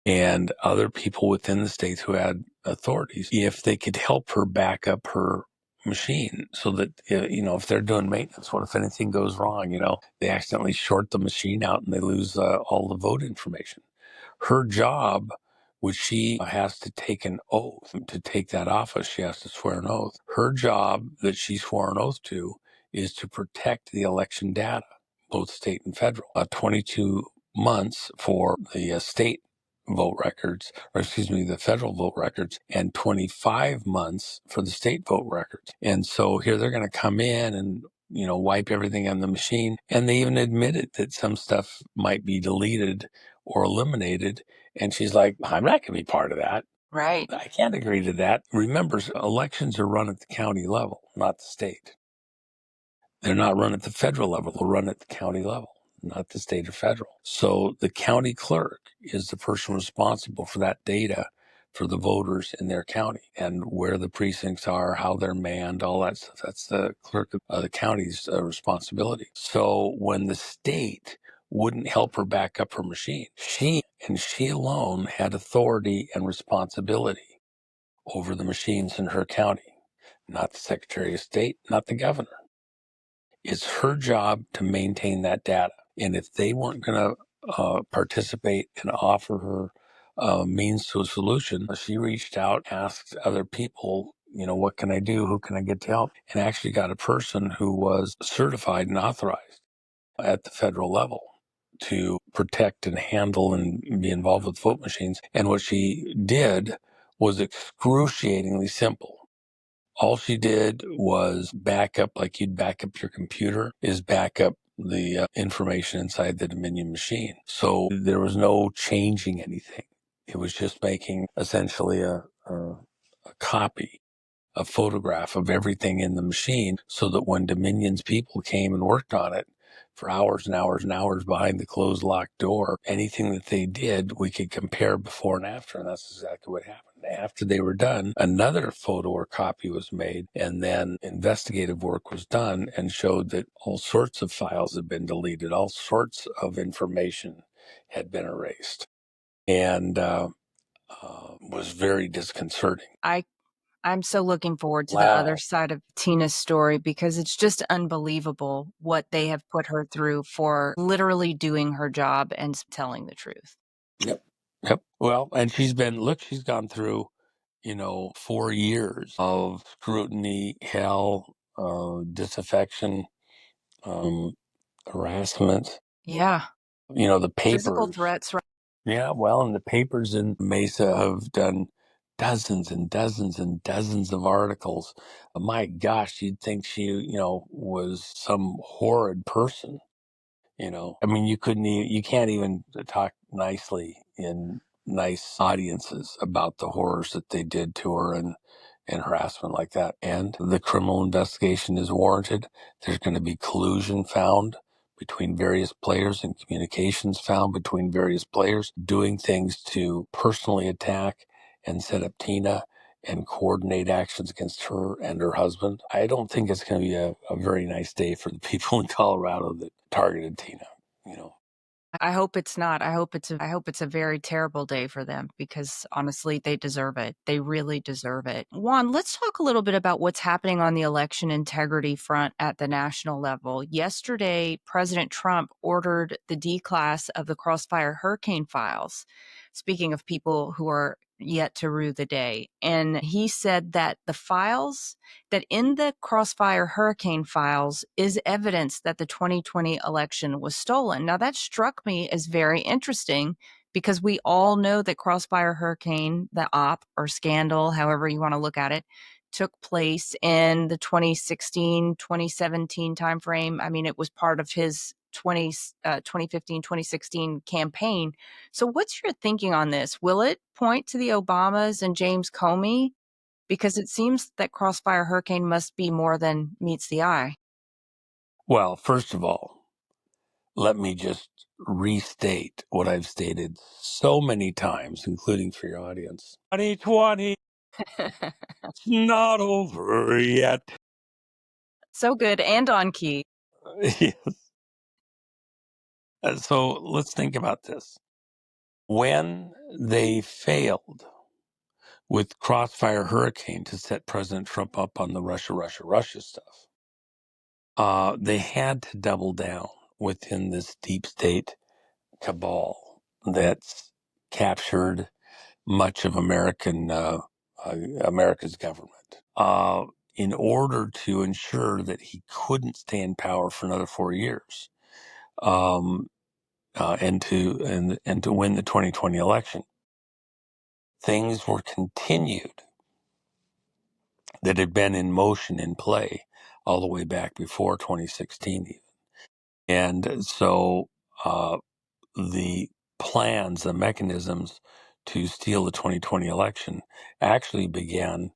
and other people within the state who had authorities if they could help her back up her machine so that, if they're doing maintenance, what if anything goes wrong? They accidentally short the machine out and they lose all the vote information. Her job, which she has to take an oath to take that office, she has to swear an oath. Her job that she swore an oath to is to protect the election data, both state and federal. 22 months for the state vote records, or excuse me, the federal vote records, and 25 months for the state vote records. And so here they're going to come in and, wipe everything on the machine. And they even admitted that some stuff might be deleted or eliminated. And she's like, I'm not going to be part of that. Right. I can't agree to that. Remember, elections are run at the county level, not the state. They're not run at the federal level. They're run at the county level, not the state or federal. So the county clerk is the person responsible for that data for the voters in their county and where the precincts are, how they're manned, all that stuff. That's the clerk of the county's responsibility. So when the state wouldn't help her back up her machine, she alone had authority and responsibility over the machines in her county, not the Secretary of State, not the governor. It's her job to maintain that data. And if they weren't going to participate and offer her means to a solution, she reached out, asked other people, what can I do? Who can I get to help? And actually got a person who was certified and authorized at the federal level to protect and handle and be involved with vote machines. And what she did was excruciatingly simple. All she did was back up, like you'd back up your computer, is back up the information inside the Dominion machine. So there was no changing anything. It was just making essentially a copy, a photograph of everything in the machine so that when Dominion's people came and worked on it for hours and hours and hours behind the closed locked door, anything that they did, we could compare before and after. And that's exactly what happened. After they were done, another photo or copy was made, and then investigative work was done and showed that all sorts of files had been deleted, all sorts of information had been erased, and was very disconcerting. I'm so looking forward to the other side of Tina's story because it's just unbelievable what they have put her through for literally doing her job and telling the truth. Yep. Well, and she's gone through, 4 years of scrutiny, hell, disaffection, harassment. Yeah. The papers. Physical threats. Right? Yeah, well, and the papers in Mesa have done dozens and dozens and dozens of articles. My gosh, you'd think she, was some horrid person. I mean, you can't even talk nicely in nice audiences about the horrors that they did to her and harassment like that. And the criminal investigation is warranted. There's going to be collusion found between various players and communications found between various players doing things to personally attack and set up Tina and coordinate actions against her and her husband. I don't think it's going to be a very nice day for the people in Colorado that targeted Tina, I hope it's not. I hope it's a very terrible day for them, because honestly, they deserve it. They really deserve it. Juan, let's talk a little bit about what's happening on the election integrity front at the national level. Yesterday, President Trump ordered the declass of the Crossfire Hurricane files. Speaking of people who are yet to rue the day. And he said that that in the Crossfire Hurricane files is evidence that the 2020 election was stolen. Now, that struck me as very interesting, because we all know that Crossfire Hurricane, the op or scandal, however you want to look at it, took place in the 2016, 2017 timeframe. I mean, it was part of his 2015, 2016 campaign. So what's your thinking on this? Will it point to the Obamas and James Comey? Because it seems that Crossfire Hurricane must be more than meets the eye. Well, first of all, let me just restate what I've stated so many times, including for your audience. 2020, it's not over yet. So good and on key. Yes. So let's think about this. When they failed with Crossfire Hurricane to set President Trump up on the Russia stuff, they had to double down within this deep state cabal that's captured much of America's government, in order to ensure that he couldn't stay in power for another 4 years, and to win the 2020 election. Things were continued that had been in motion, in play, all the way back before 2016 even. And so the plans, the mechanisms to steal the 2020 election actually began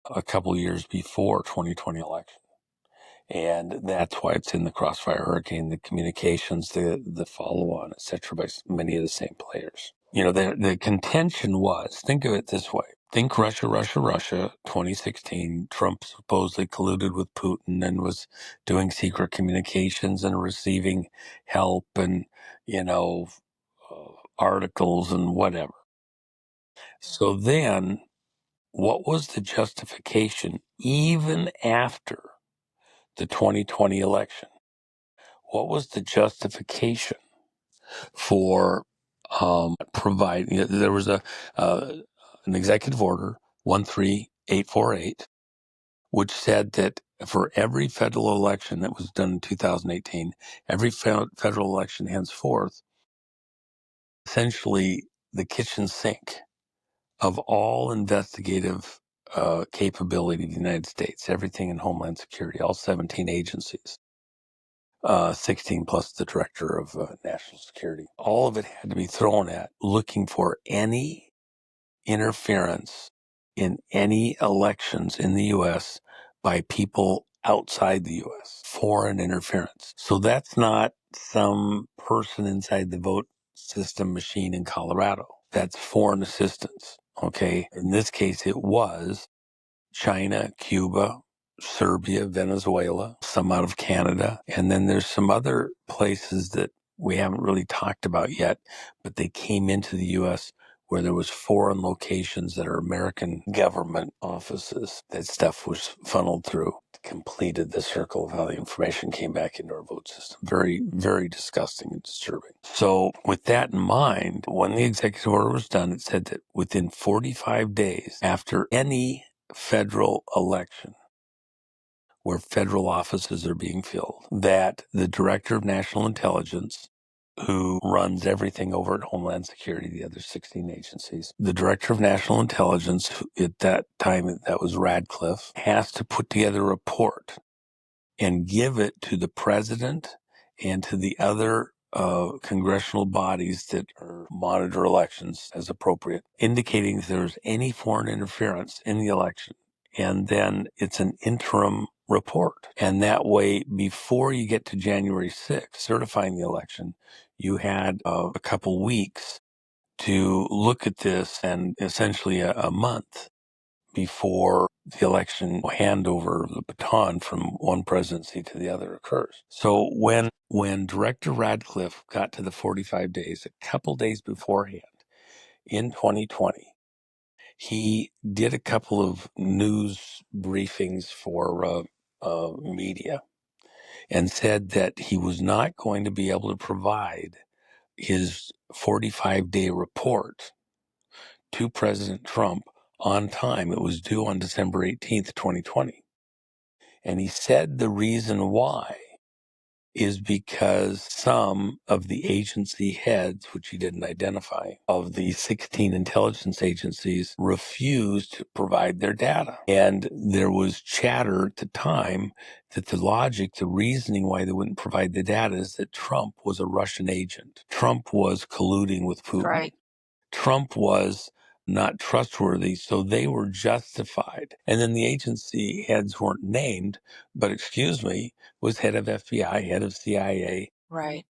a couple years before 2020 election. And that's why it's in the Crossfire Hurricane, the communications, the follow-on, et cetera, by many of the same players. The contention was, think of it this way. Think Russia, 2016. Trump supposedly colluded with Putin and was doing secret communications and receiving help and, articles and whatever. So then, what was the justification even after the 2020 election? What was the justification for providing? There was an executive order 13848, which said that for every federal election that was done in 2018, every federal election henceforth, essentially the kitchen sink of all investigative capability of the United States, everything in Homeland Security, all 17 agencies, 16 plus the director of national security. All of it had to be thrown at looking for any interference in any elections in the U.S. by people outside the U.S., foreign interference. So that's not some person inside the vote system machine in Colorado. That's foreign assistance. Okay. In this case, it was China, Cuba, Serbia, Venezuela, some out of Canada. And then there's some other places that we haven't really talked about yet, but they came into the U.S. where there was foreign locations that are American government offices that stuff was funneled through, completed the circle of how the information came back into our vote system. Very, very disgusting and disturbing. So with that in mind, when the executive order was done, it said that within 45 days after any federal election where federal offices are being filled, that the director of national intelligence who runs everything over at Homeland Security, the other 16 agencies. The Director of National Intelligence, at that time, that was Radcliffe, has to put together a report and give it to the president and to the other congressional bodies that monitor elections as appropriate, indicating if there's any foreign interference in the election. And then it's an interim report. And that way, before you get to January 6th, certifying the election, you had a couple weeks to look at this, and essentially a month before the election handover of the baton from one presidency to the other occurs. So when Director Radcliffe got to the 45 days, a couple days beforehand, in 2020, he did a couple of news briefings for media and said that he was not going to be able to provide his 45-day report to President Trump on time. It was due on December 18th, 2020. And he said the reason why is because some of the agency heads, which he didn't identify, of the 16 intelligence agencies refused to provide their data. And there was chatter at the time that the logic, the reasoning why they wouldn't provide the data is that Trump was a Russian agent. Trump was colluding with Putin. Right. Trump was not trustworthy, so they were justified. And then the agency heads weren't named, but excuse me, was head of FBI, head of CIA, Right.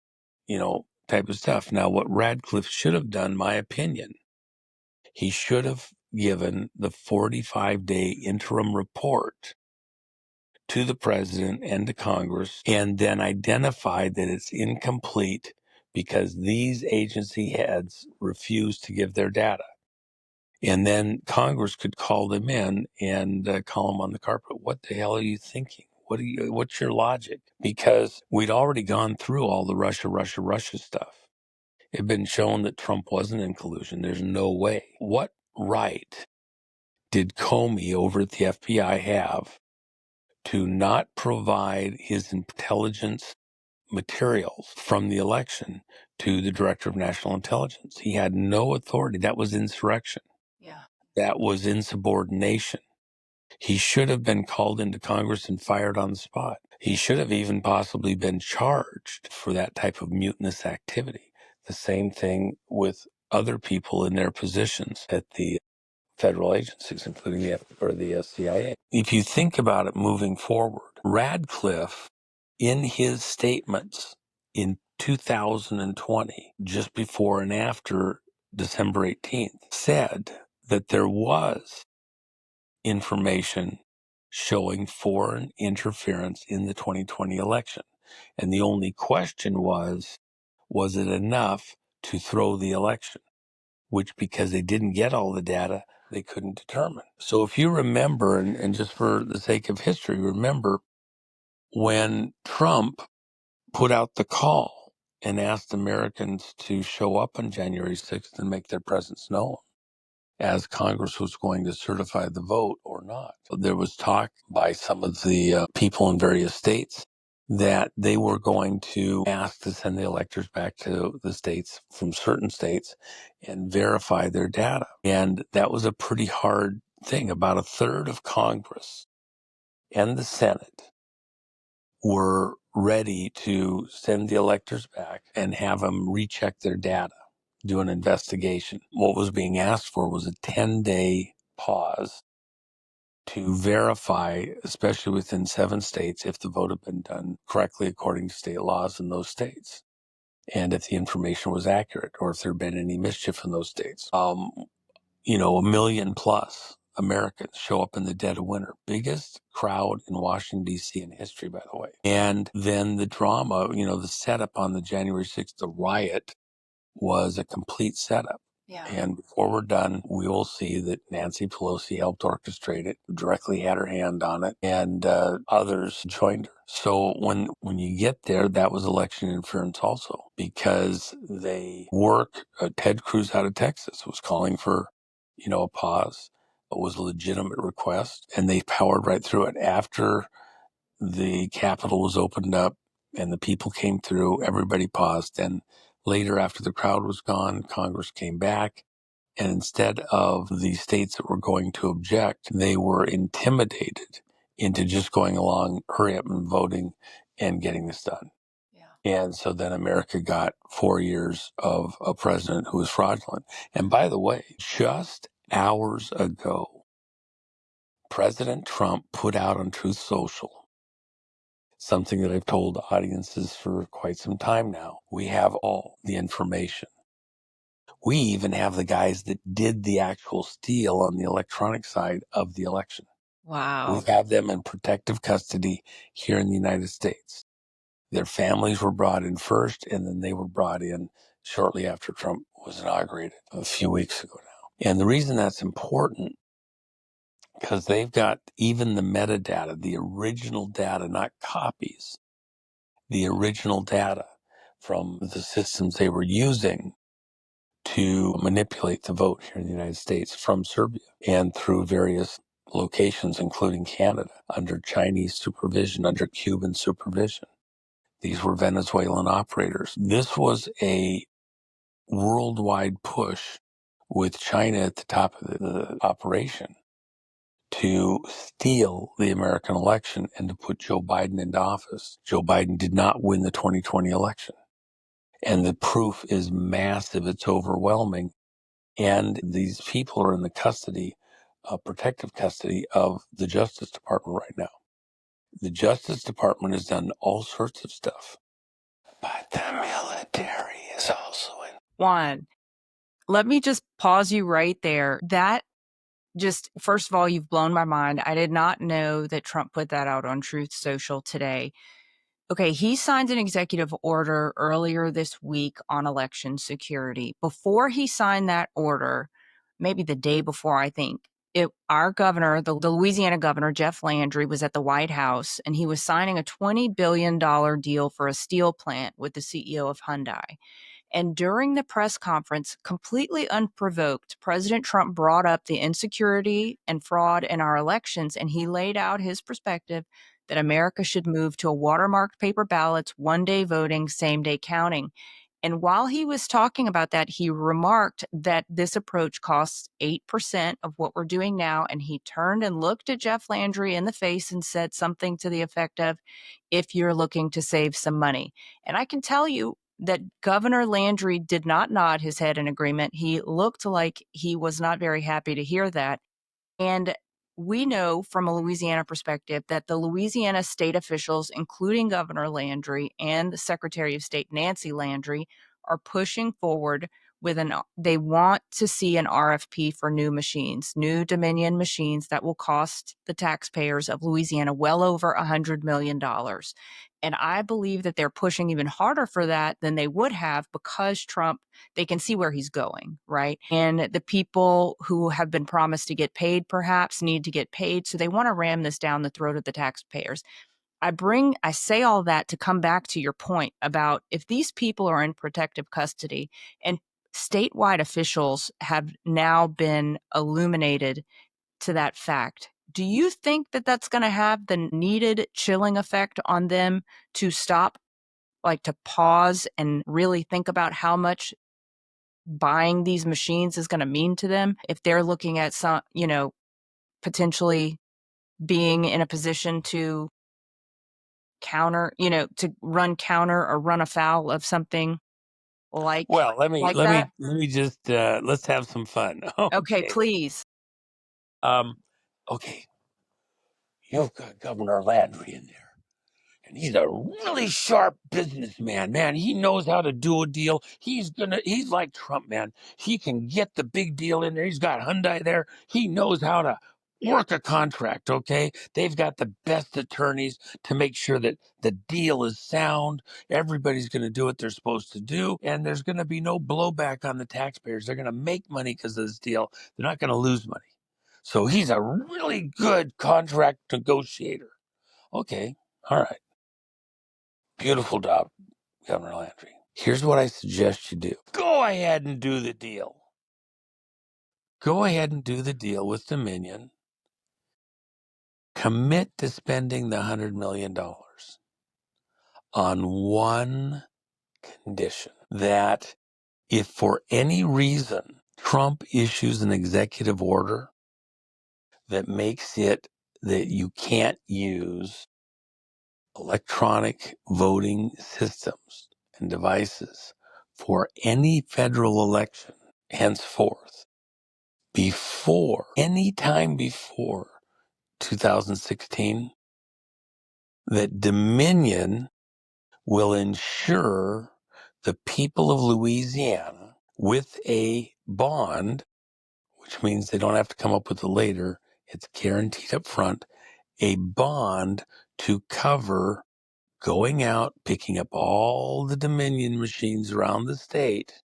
Type of stuff. Now, what Radcliffe should have done, my opinion, he should have given the 45-day interim report to the president and to Congress, and then identified that it's incomplete because these agency heads refused to give their data. And then Congress could call them in and call them on the carpet. What the hell are you thinking? What's your logic? Because we'd already gone through all the Russia stuff. It had been shown that Trump wasn't in collusion. There's no way. What right did Comey over at the FBI have to not provide his intelligence materials from the election to the Director of National Intelligence? He had no authority. That was insurrection. Yeah. That was insubordination. He should have been called into Congress and fired on the spot. He should have even possibly been charged for that type of mutinous activity. The same thing with other people in their positions at the federal agencies, including the CIA. If you think about it moving forward, Radcliffe, in his statements in 2020, just before and after December 18th, said that there was information showing foreign interference in the 2020 election. And the only question was it enough to throw the election? Which, because they didn't get all the data, they couldn't determine. So if you remember, and just for the sake of history, remember when Trump put out the call and asked Americans to show up on January 6th and make their presence known, as Congress was going to certify the vote or not. There was talk by some of the people in various states that they were going to ask to send the electors back to the states from certain states and verify their data. And that was a pretty hard thing. About a third of Congress and the Senate were ready to send the electors back and have them recheck their data, do an investigation. What was being asked for was a 10-day pause to verify, especially within 7 states, if the vote had been done correctly according to state laws in those states, and if the information was accurate, or if there had been any mischief in those states. 1 million plus Americans show up in the dead of winter. Biggest crowd in Washington, D.C. in history, by the way. And then the drama, the setup on the January 6th, the riot, was a complete setup. Yeah. And before we're done, we will see that Nancy Pelosi helped orchestrate it, directly had her hand on it, and others joined her. So when you get there, that was election interference also, because they Ted Cruz out of Texas was calling for, a pause. It was a legitimate request, and they powered right through it. After the Capitol was opened up and the people came through, everybody paused, and Later, after the crowd was gone, Congress came back. And instead of the states that were going to object, they were intimidated into just going along, hurry up and voting and getting this done. Yeah. And so then America got 4 years of a president who was fraudulent. And by the way, just hours ago, President Trump put out on Truth Social something that I've told audiences for quite some time now. We have all the information. We even have the guys that did the actual steal on the electronic side of the election. Wow. We have them in protective custody here in the United States. Their families were brought in first, and then they were brought in shortly after Trump was inaugurated a few weeks ago now. And the reason that's important, because they've got even the metadata, the original data, not copies, the original data from the systems they were using to manipulate the vote here in the United States from Serbia and through various locations, including Canada, under Chinese supervision, under Cuban supervision. These were Venezuelan operators. This was a worldwide push with China at the top of the operation to steal the American election and to put Joe Biden into office. Joe Biden did not win the 2020 election. And the proof is massive. It's overwhelming. And these people are in the custody, protective custody of the Justice Department right now. The Justice Department has done all sorts of stuff, but the military is also in. Juan, let me just pause you right there. That just, first of all, you've blown my mind. I did not know that Trump put that out on Truth Social today. Okay, he signed an executive order earlier this week on election security. Before he signed that order, maybe the day before, I think, our governor, the Louisiana governor, Jeff Landry, was at the White House, and he was signing a $20 billion deal for a steel plant with the CEO of Hyundai. And during the press conference, completely unprovoked, President Trump brought up the insecurity and fraud in our elections, and he laid out his perspective that America should move to a watermarked paper ballots, one-day voting, same-day counting. And while he was talking about that, he remarked that this approach costs 8% of what we're doing now. And he turned and looked at Jeff Landry in the face and said something to the effect of, if you're looking to save some money. And I can tell you that Governor Landry did not nod his head in agreement. He looked like he was not very happy to hear that. And we know from a Louisiana perspective that the Louisiana state officials, including Governor Landry and the Secretary of State Nancy Landry, are pushing forward with they want to see an RFP for new machines, new Dominion machines that will cost the taxpayers of Louisiana well over $100 million. And I believe that they're pushing even harder for that than they would have because Trump, they can see where he's going, right? And the people who have been promised to get paid perhaps need to get paid. So they want to ram this down the throat of the taxpayers. I say all that to come back to your point about if these people are in protective custody and statewide officials have now been illuminated to that fact, do you think that that's going to have the needed chilling effect on them to stop, like to pause and really think about how much buying these machines is going to mean to them if they're looking at some, potentially being in a position to counter, to run counter or run afoul of something like Well, let me just let's have some fun. Okay, please. Okay, you've got Governor Landry in there. And he's a really sharp businessman, man. He knows how to do a deal. He's like Trump, man. He can get the big deal in there. He's got Hyundai there. He knows how to work a contract, okay? They've got the best attorneys to make sure that the deal is sound. Everybody's going to do what they're supposed to do. And there's going to be no blowback on the taxpayers. They're going to make money because of this deal. They're not going to lose money. So he's a really good contract negotiator. Okay, all right. Beautiful job, Governor Landry. Here's what I suggest you do. Go ahead and do the deal. Go ahead and do the deal with Dominion. Commit to spending the $100 million on one condition that if for any reason Trump issues an executive order that makes it that you can't use electronic voting systems and devices for any federal election henceforth, any time before 2016, that Dominion will insure the people of Louisiana with a bond, which means they don't have to come up with it later. It's guaranteed up front, a bond to cover going out, picking up all the Dominion machines around the state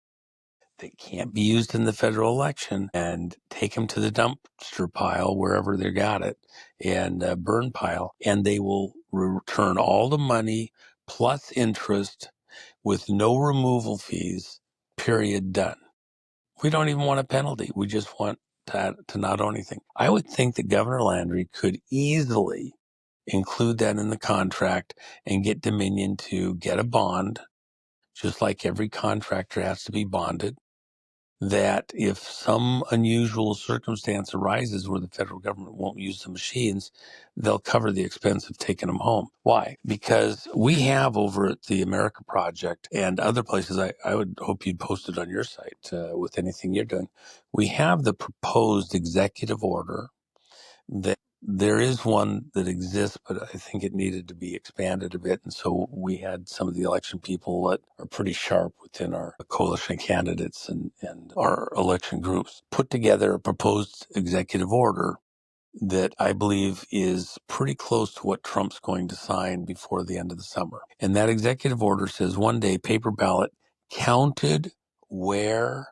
that can't be used in the federal election and take them to the dumpster pile wherever they got it and burn pile. And they will return all the money plus interest with no removal fees, period, done. We don't even want a penalty. We just want to not own anything. I would think that Governor Landry could easily include that in the contract and get Dominion to get a bond, just like every contractor has to be bonded, that if some unusual circumstance arises where the federal government won't use the machines, they'll cover the expense of taking them home. Why? Because we have over at the America Project and other places, I would hope you'd post it on your site with anything you're doing. We have the proposed executive order that there is one that exists, but I think it needed to be expanded a bit. And so we had some of the election people that are pretty sharp within our coalition candidates and our election groups put together a proposed executive order that I believe is pretty close to what Trump's going to sign before the end of the summer. And that executive order says one day paper ballot counted where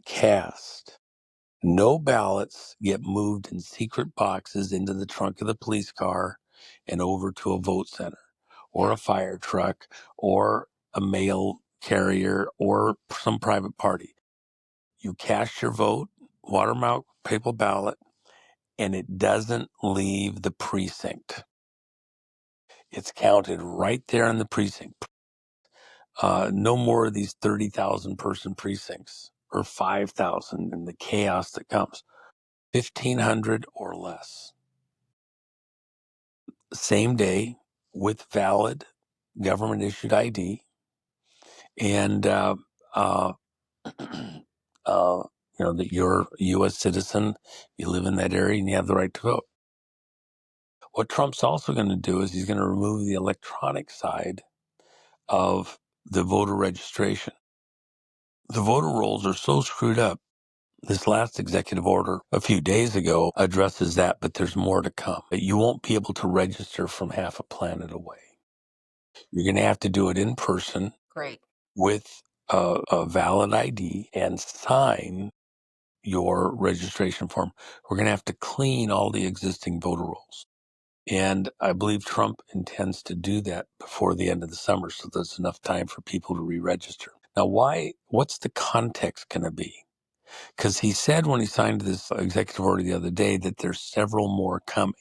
cast. No ballots get moved in secret boxes into the trunk of the police car and over to a vote center or a fire truck or a mail carrier or some private party. You cast your vote, watermark paper ballot, and it doesn't leave the precinct. It's counted right there in the precinct. No more of these 30,000 person precincts or 5,000 and the chaos that comes. 1,500 or less. Same day with valid government issued ID and, that you're a U.S. citizen, you live in that area and you have the right to vote. What Trump's also going to do is he's going to remove the electronic side of the voter registration. The voter rolls are so screwed up. This last executive order a few days ago addresses that, but there's more to come. You won't be able to register from half a planet away. You're going to have to do it in person. Great. With a valid ID and sign your registration form. We're going to have to clean all the existing voter rolls. And I believe Trump intends to do that before the end of the summer, so there's enough time for people to re-register. Now, what's the context going to be? Because he said when he signed this executive order the other day that there's several more coming.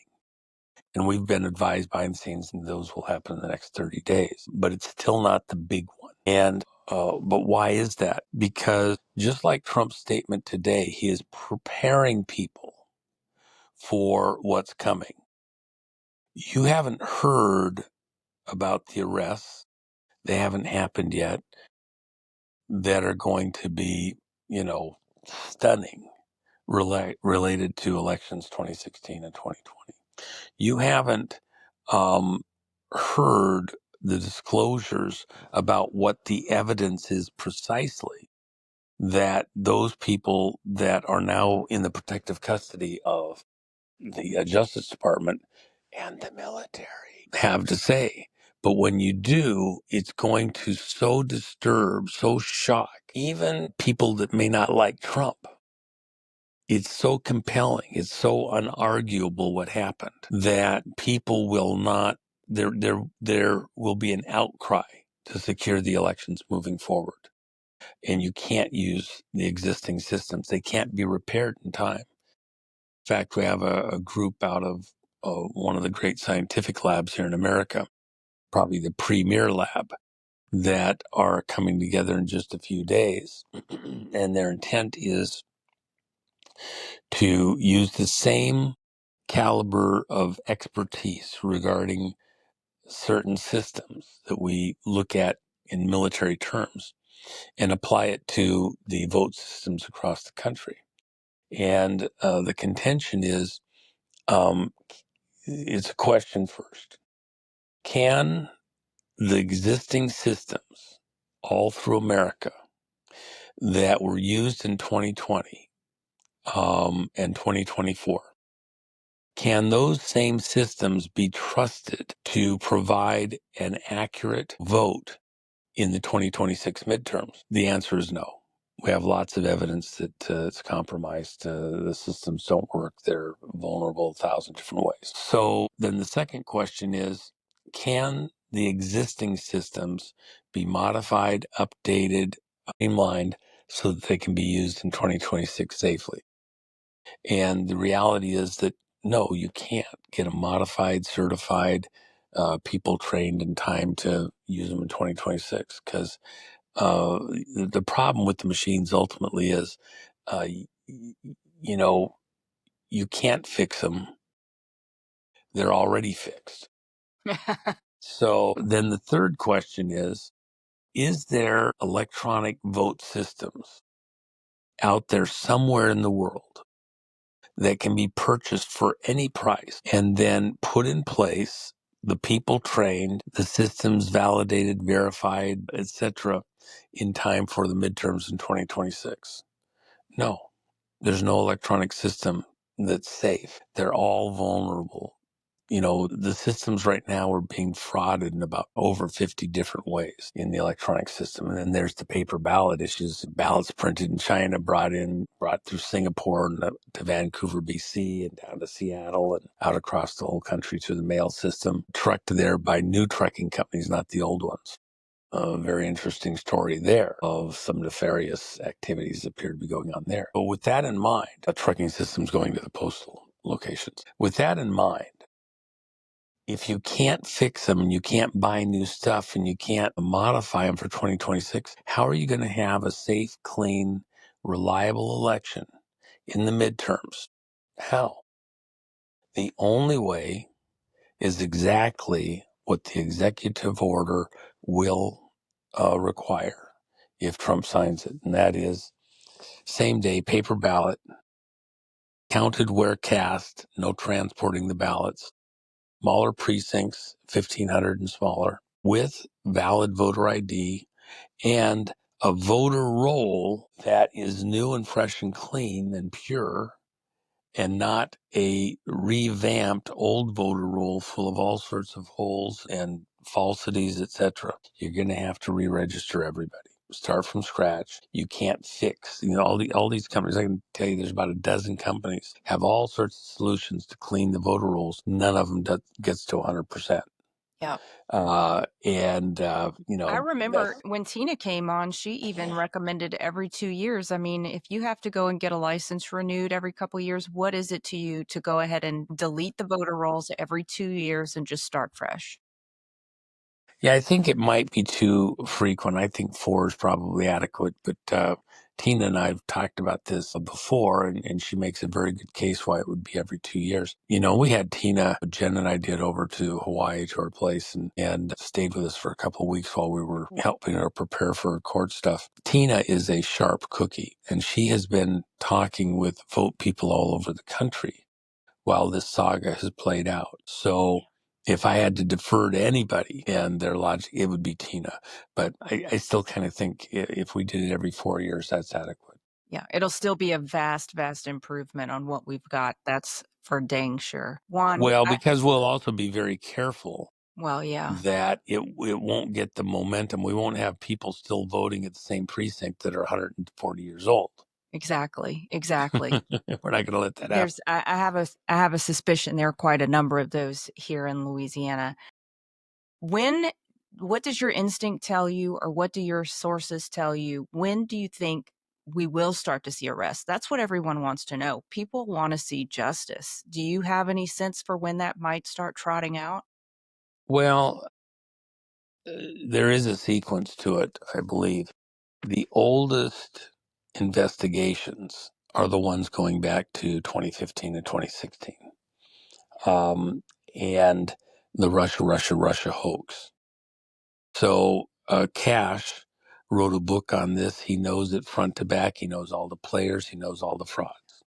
And we've been advised behind the scenes that those will happen in the next 30 days. But it's still not the big one. And but why is that? Because just like Trump's statement today, he is preparing people for what's coming. You haven't heard about the arrests. They haven't happened yet that are going to be, stunning related to elections 2016 and 2020. You haven't heard the disclosures about what the evidence is precisely that those people that are now in the protective custody of the Justice Department and the military have to say. But when you do, it's going to so disturb, so shock, even people that may not like Trump. It's so compelling, it's so unarguable what happened that people will not, there will be an outcry to secure the elections moving forward. And you can't use the existing systems. They can't be repaired in time. In fact, we have a group out of one of the great scientific labs here in America, probably the premier lab, that are coming together in just a few days. And their intent is to use the same caliber of expertise regarding certain systems that we look at in military terms and apply it to the vote systems across the country. And the contention is, it's a question first. Can the existing systems all through America that were used in 2020 and 2024, can those same systems be trusted to provide an accurate vote in the 2026 midterms? The answer is no. We have lots of evidence that it's compromised. The systems don't work. They're vulnerable 1,000 different ways. So then the second question is, can the existing systems be modified, updated, streamlined so that they can be used in 2026 safely? And the reality is that no, you can't get them modified, certified, people trained in time to use them in 2026, because the problem with the machines ultimately is, you know, you can't fix them. They're already fixed. So then the third question is there electronic vote systems out there somewhere in the world that can be purchased for any price and then put in place, the people trained, the systems validated, verified, etc., in time for the midterms in 2026? No, there's no electronic system that's safe. They're all vulnerable. You know, the systems right now are being frauded in about over 50 different ways in the electronic system. And then there's the paper ballot issues. Ballots printed in China, brought through Singapore and to Vancouver, BC, and down to Seattle and out across the whole country through the mail system, trucked there by new trucking companies, not the old ones. A very interesting story there of some nefarious activities that appear to be going on there. But with that in mind, trucking systems going to the postal locations. With that in mind, if you can't fix them and you can't buy new stuff and you can't modify them for 2026, how are you going to have a safe, clean, reliable election in the midterms? How? The only way is exactly what the executive order will require if Trump signs it, and that is same day paper ballot, counted where cast, no transporting the ballots, smaller precincts, 1,500 and smaller, with valid voter ID and a voter roll that is new and fresh and clean and pure, and not a revamped old voter roll full of all sorts of holes and falsities, etc. You're going to have to re-register everybody. Start from scratch. You can't fix, all these companies. I can tell you there's about a dozen companies have all sorts of solutions to clean the voter rolls. None of them gets to 100%. Yeah. I remember when Tina came on, she even recommended every 2 years. I mean, if you have to go and get a license renewed every couple of years, what is it to you to go ahead and delete the voter rolls every 2 years and just start fresh? Yeah, I think it might be too frequent. I think 4 is probably adequate, but Tina and I have talked about this before, and she makes a very good case why it would be every 2 years. We had Jen and I did over to Hawaii to her place and stayed with us for a couple of weeks while we were helping her prepare for her court stuff. Tina is a sharp cookie, and she has been talking with vote people all over the country while this saga has played out. So if I had to defer to anybody and their logic, it would be Tina. But I still kind of think if we did it every 4 years, that's adequate. Yeah, it'll still be a vast, vast improvement on what we've got. That's for dang sure. Juan, Well, because we'll also be very careful yeah, that it won't get the momentum. We won't have people still voting at the same precinct that are 140 years old. exactly. We're not going to let that happen. I have a suspicion there are quite a number of those here in Louisiana. What does your instinct tell you, or what do your sources tell you? When do you think we will start to see arrests? That's what everyone wants to know. People want to see justice. Do you have any sense for when that might start trotting out? Well, there is a sequence to it, I believe. The oldest investigations are the ones going back to 2015 and 2016. And the Russia hoax. So Cash wrote a book on this. He knows it front to back. He knows all the players. He knows all the frauds.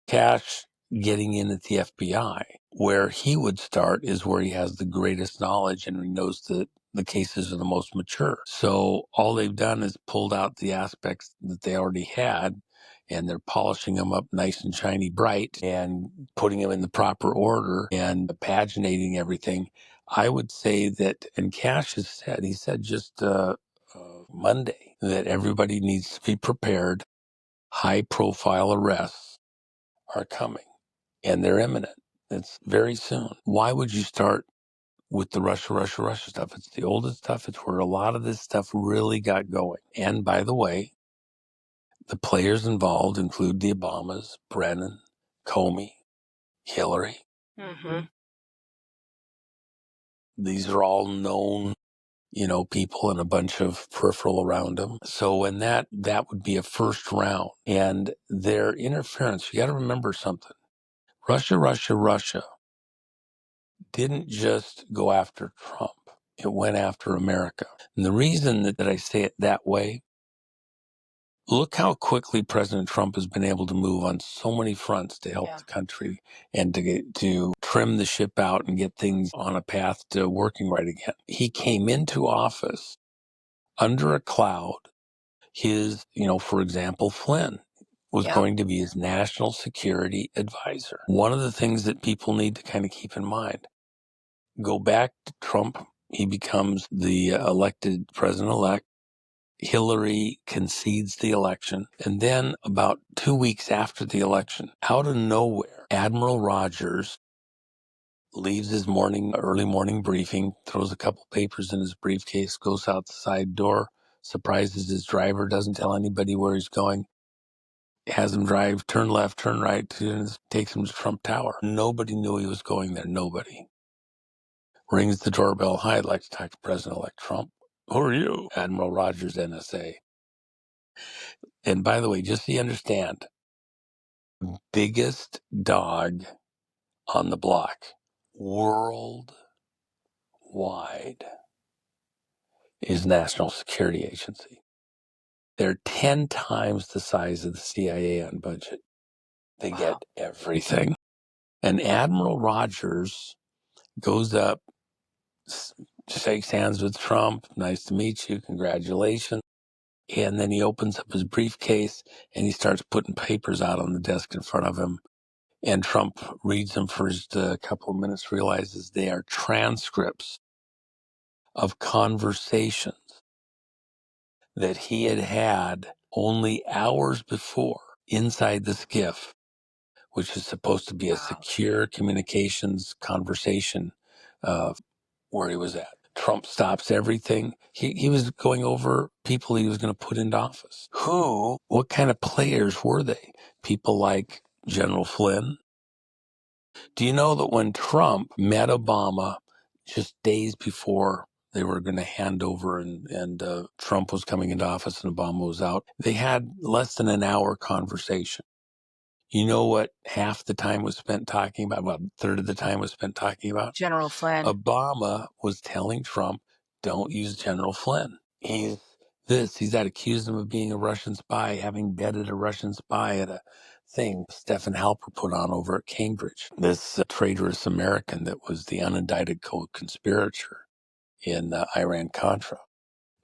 Cash getting in at the FBI, where he would start is where he has the greatest knowledge and he knows that the cases are the most mature. So all they've done is pulled out the aspects that they already had and they're polishing them up nice and shiny bright and putting them in the proper order and paginating everything. I would say that, and Cash has said, he said just Monday, that everybody needs to be prepared. High profile arrests are coming and they're imminent. It's very soon. Why would you start with the Russia stuff? It's the oldest stuff. It's where a lot of this stuff really got going. And by the way, the players involved include the Obamas, Brennan, Comey, Hillary. Mm-hmm. These are all known, people and a bunch of peripheral around them. So when that would be a first round. And their interference, you got to remember something. Russia didn't just go after Trump. It went after America. And the reason that I say it that way, look how quickly President Trump has been able to move on so many fronts to help the country and to trim the ship out and get things on a path to working right again. He came into office under a cloud. His, for example, Flynn was going to be his national security advisor. One of the things that people need to kind of keep in mind, go back to Trump, he becomes the elected president-elect. Hillary concedes the election. And then about 2 weeks after the election, out of nowhere, Admiral Rogers leaves his early morning briefing, throws a couple papers in his briefcase, goes out the side door, surprises his driver, doesn't tell anybody where he's going, has him drive, turn left, turn right, and takes him to Trump Tower. Nobody knew he was going there. Nobody. Rings the doorbell. Hi, I'd like to talk to President-elect Trump. Who are you? Admiral Rogers, NSA. And by the way, just so you understand, biggest dog on the block worldwide is National Security Agency. They're 10 times the size of the CIA on budget. They get everything. And Admiral Rogers goes up, shakes hands with Trump. Nice to meet you. Congratulations. And then he opens up his briefcase and he starts putting papers out on the desk in front of him. And Trump reads them for just a couple of minutes, realizes they are transcripts of conversations that he had only hours before inside the skiff, which is supposed to be a secure communications conversation where he was at. Trump stops everything. He was going over people he was going to put into office. What kind of players were they? People like General Flynn. Do you know that when Trump met Obama just days before they were going to hand over and Trump was coming into office and Obama was out, they had less than an hour conversation. You know what half the time was spent talking about? Well, a third of the time was spent talking about? General Flynn. Obama was telling Trump, don't use General Flynn. He's that, accused him of being a Russian spy, having bedded a Russian spy at a thing Stephen Halper put on over at Cambridge. This traitorous American that was the unindicted co-conspirator in Iran-Contra,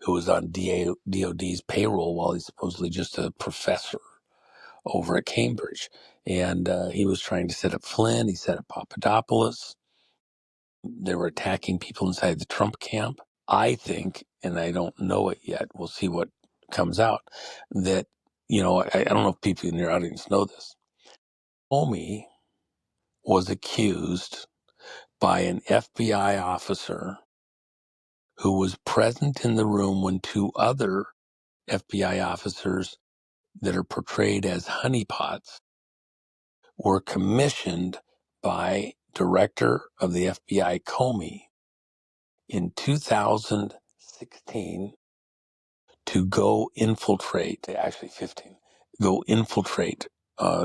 who was on DOD's payroll while he's supposedly just a professor over at Cambridge. And he was trying to set up Flynn. He set up Papadopoulos. They were attacking people inside the Trump camp. I think, and I don't know it yet, we'll see what comes out, that, I don't know if people in your audience know this. Comey was accused by an FBI officer who was present in the room when two other FBI officers that are portrayed as honeypots were commissioned by Director of the FBI Comey in 2016 to go infiltrate, actually 15, go infiltrate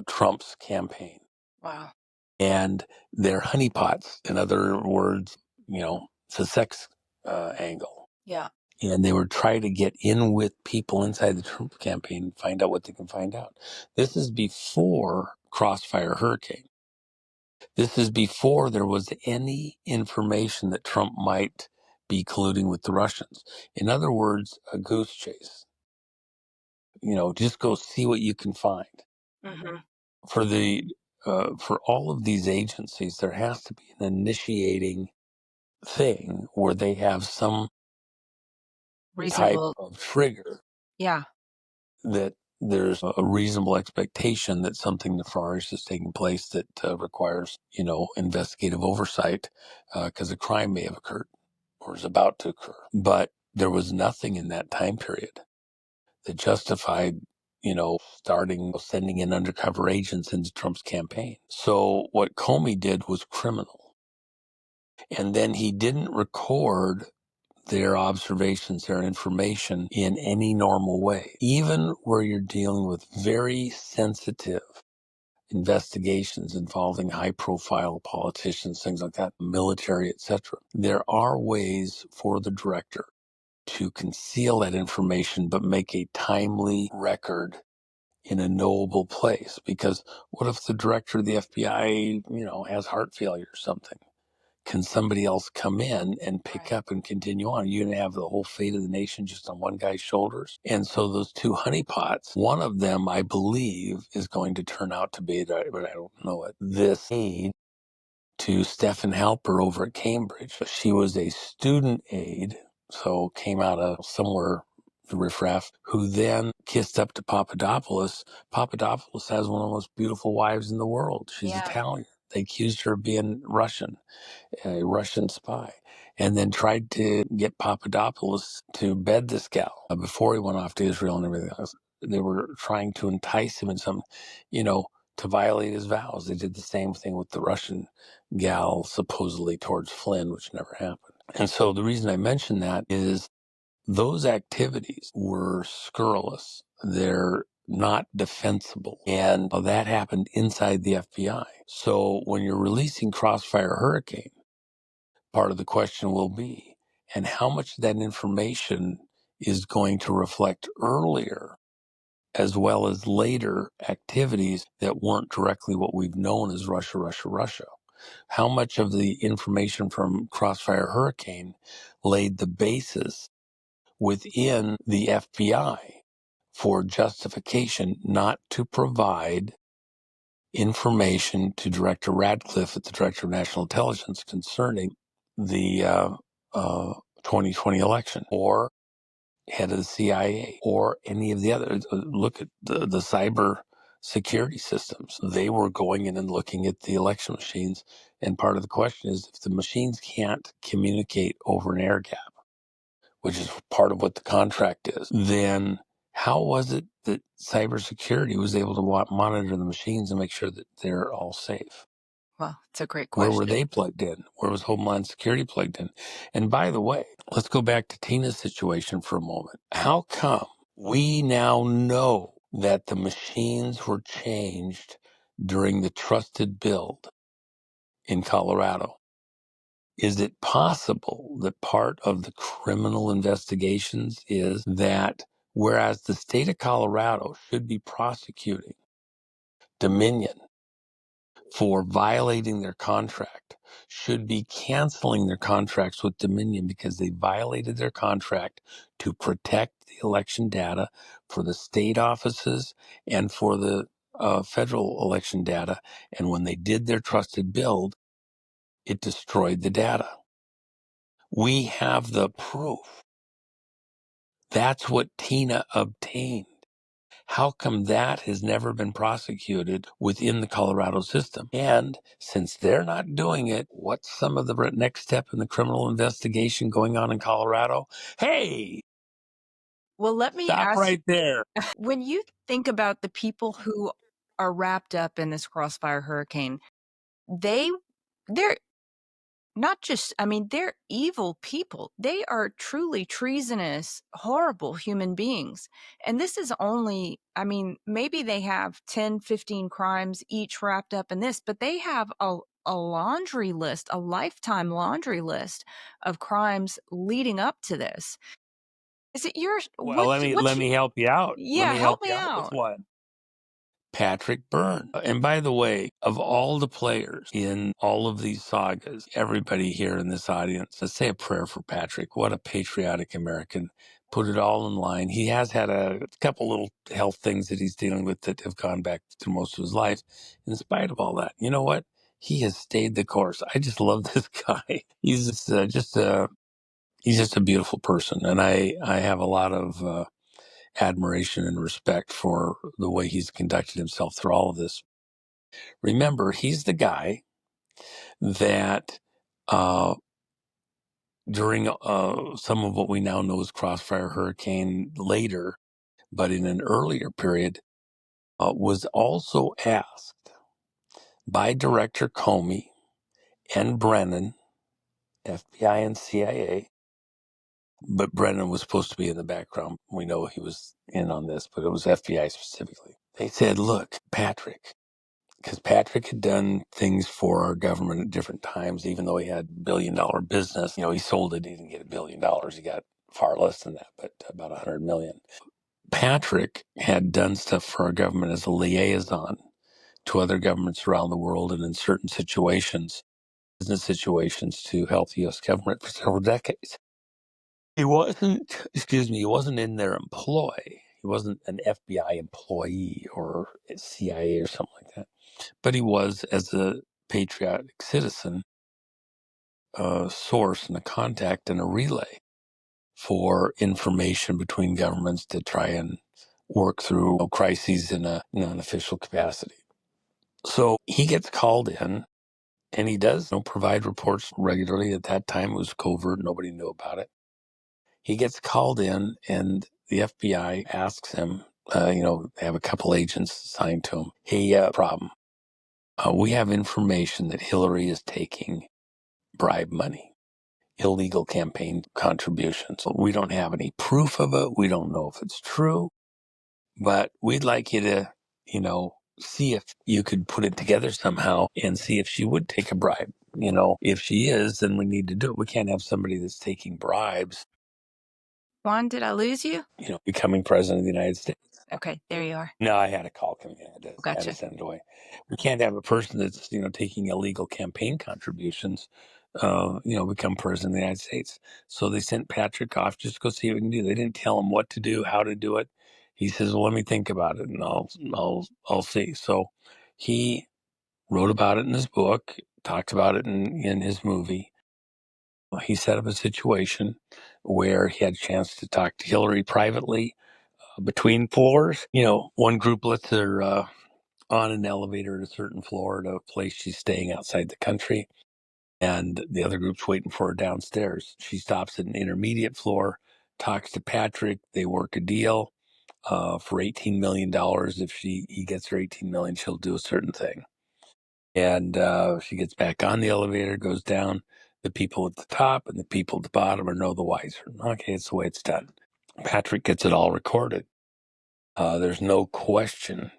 Trump's campaign. Wow. And they're honeypots. In other words, it's a sex angle. Yeah. And they were trying to get in with people inside the Trump campaign and find out what they can find out. This is before Crossfire Hurricane. This is before there was any information that Trump might be colluding with the Russians. In other words, a goose chase. Just go see what you can find. Mm-hmm. For all of these agencies, there has to be an initiating thing where they have some type of trigger. Yeah. That there's a reasonable expectation that something nefarious is taking place that requires, investigative oversight because a crime may have occurred or is about to occur. But there was nothing in that time period that justified, sending in undercover agents into Trump's campaign. So what Comey did was criminal. And then he didn't record their observations, their information in any normal way, even where you're dealing with very sensitive investigations involving high profile politicians, things like that, military, etc. There are ways for the director to conceal that information, but make a timely record in a knowable place. Because what if the director of the FBI, has heart failure or something? Can somebody else come in and pick up and continue on? You're going to have the whole fate of the nation just on one guy's shoulders. And so those two honeypots, one of them, I believe, is going to turn out to be, but I don't know it, this aide to Stephen Halper over at Cambridge. She was a student aide, so came out of somewhere, the riffraff, who then kissed up to Papadopoulos. Papadopoulos has one of the most beautiful wives in the world. She's Italian. They accused her of being Russian, a Russian spy, and then tried to get Papadopoulos to bed this gal before he went off to Israel and everything else. They were trying to entice him in to violate his vows. They did the same thing with the Russian gal, supposedly towards Flynn, which never happened. And so the reason I mention that is those activities were scurrilous. They're not defensible. And that happened inside the FBI. So when you're releasing Crossfire Hurricane, part of the question will be, and how much of that information is going to reflect earlier as well as later activities that weren't directly what we've known as Russia, Russia, Russia. How much of the information from Crossfire Hurricane laid the basis within the FBI for justification not to provide information to Director Radcliffe at the Director of National Intelligence concerning the 2020 election, or head of the CIA, or any of the other. Look at the cyber security systems. They were going in and looking at the election machines. And part of the question is, if the machines can't communicate over an air gap, which is part of what the contract is, then how was it that cybersecurity was able to monitor the machines and make sure that they're all safe? Well, it's a great question. Where were they plugged in? Where was Homeland Security plugged in? And by the way, let's go back to Tina's situation for a moment. How come we now know that the machines were changed during the trusted build in Colorado? Is it possible that part of the criminal investigations is that whereas the state of Colorado should be prosecuting Dominion for violating their contract, should be canceling their contracts with Dominion because they violated their contract to protect the election data for the state offices and for the federal election data. And when they did their trusted build, it destroyed the data. We have the proof. That's what Tina obtained. How come that has never been prosecuted within the Colorado system? And since they're not doing it, what's some of the next step in the criminal investigation going on in Colorado? Hey, Well, let me stop ask right there. when you think about the people who are wrapped up in this Crossfire Hurricane, they're not just, I mean, they're evil people. They are truly treasonous, horrible human beings. And this is only, I mean, maybe they have 10, 15 crimes each wrapped up in this, but they have a laundry list, a lifetime laundry list of crimes leading up to this. Is it your, Well, let me help you out. Let yeah, me help help me you out with out. one. Patrick Byrne. And by the way, of all the players in all of these sagas, everybody here in this audience, let's say a prayer for Patrick. What a patriotic American. Put it all in line. He has had a couple little health things that he's dealing with that have gone back through most of his life. In spite of all that, you know what? He has stayed the course. I just love this guy. He's he's just a beautiful person. And I have a lot of admiration and respect for the way he's conducted himself through all of this. Remember, he's the guy that during some of what we now know as Crossfire Hurricane later, but in an earlier period, was also asked by Director Comey and Brennan, FBI and CIA, but Brennan was supposed to be in the background. We know he was in on this, but it was FBI specifically. They said, look, Patrick, because Patrick had done things for our government at different times, even though he had $1 billion business. You know, he sold it. He didn't get $1 billion. He got far less than that, but about 100 million. Patrick had done stuff for our government as a liaison to other governments around the world and in certain situations, business situations, to help the U.S. government for several decades. He wasn't in their employ. He wasn't an FBI employee or a CIA or something like that. But he was, as a patriotic citizen, a source and a contact and a relay for information between governments to try and work through crises in a non-official capacity. So he gets called in, and he does provide reports regularly. At that time, it was covert. Nobody knew about it. He gets called in, and the FBI asks him, they have a couple agents assigned to him. Hey, problem. We have information that Hillary is taking bribe money, illegal campaign contributions. We don't have any proof of it. We don't know if it's true, but we'd like you to, see if you could put it together somehow and see if she would take a bribe. If she is, then we need to do it. We can't have somebody that's taking bribes, Juan, did I lose you? becoming president of the United States. Okay, there you are. No, I had a call coming in. I had Gotcha. to send it away. We can't have a person that's, taking illegal campaign contributions, become president of the United States. So they sent Patrick off just to go see what we can do. They didn't tell him what to do, how to do it. He says, well, let me think about it and I'll see. So he wrote about it in his book, talked about it in his movie. He set up a situation where he had a chance to talk to Hillary privately between floors. One group lets her on an elevator at a certain floor at a place she's staying outside the country, and the other group's waiting for her downstairs. She stops at an intermediate floor, talks to Patrick. They work a deal for $18 million. If he gets her $18 million, she'll do a certain thing. And she gets back on the elevator, goes down. The people at the top and the people at the bottom are no the wiser. Okay, it's the way it's done. Patrick gets it all recorded. There's no question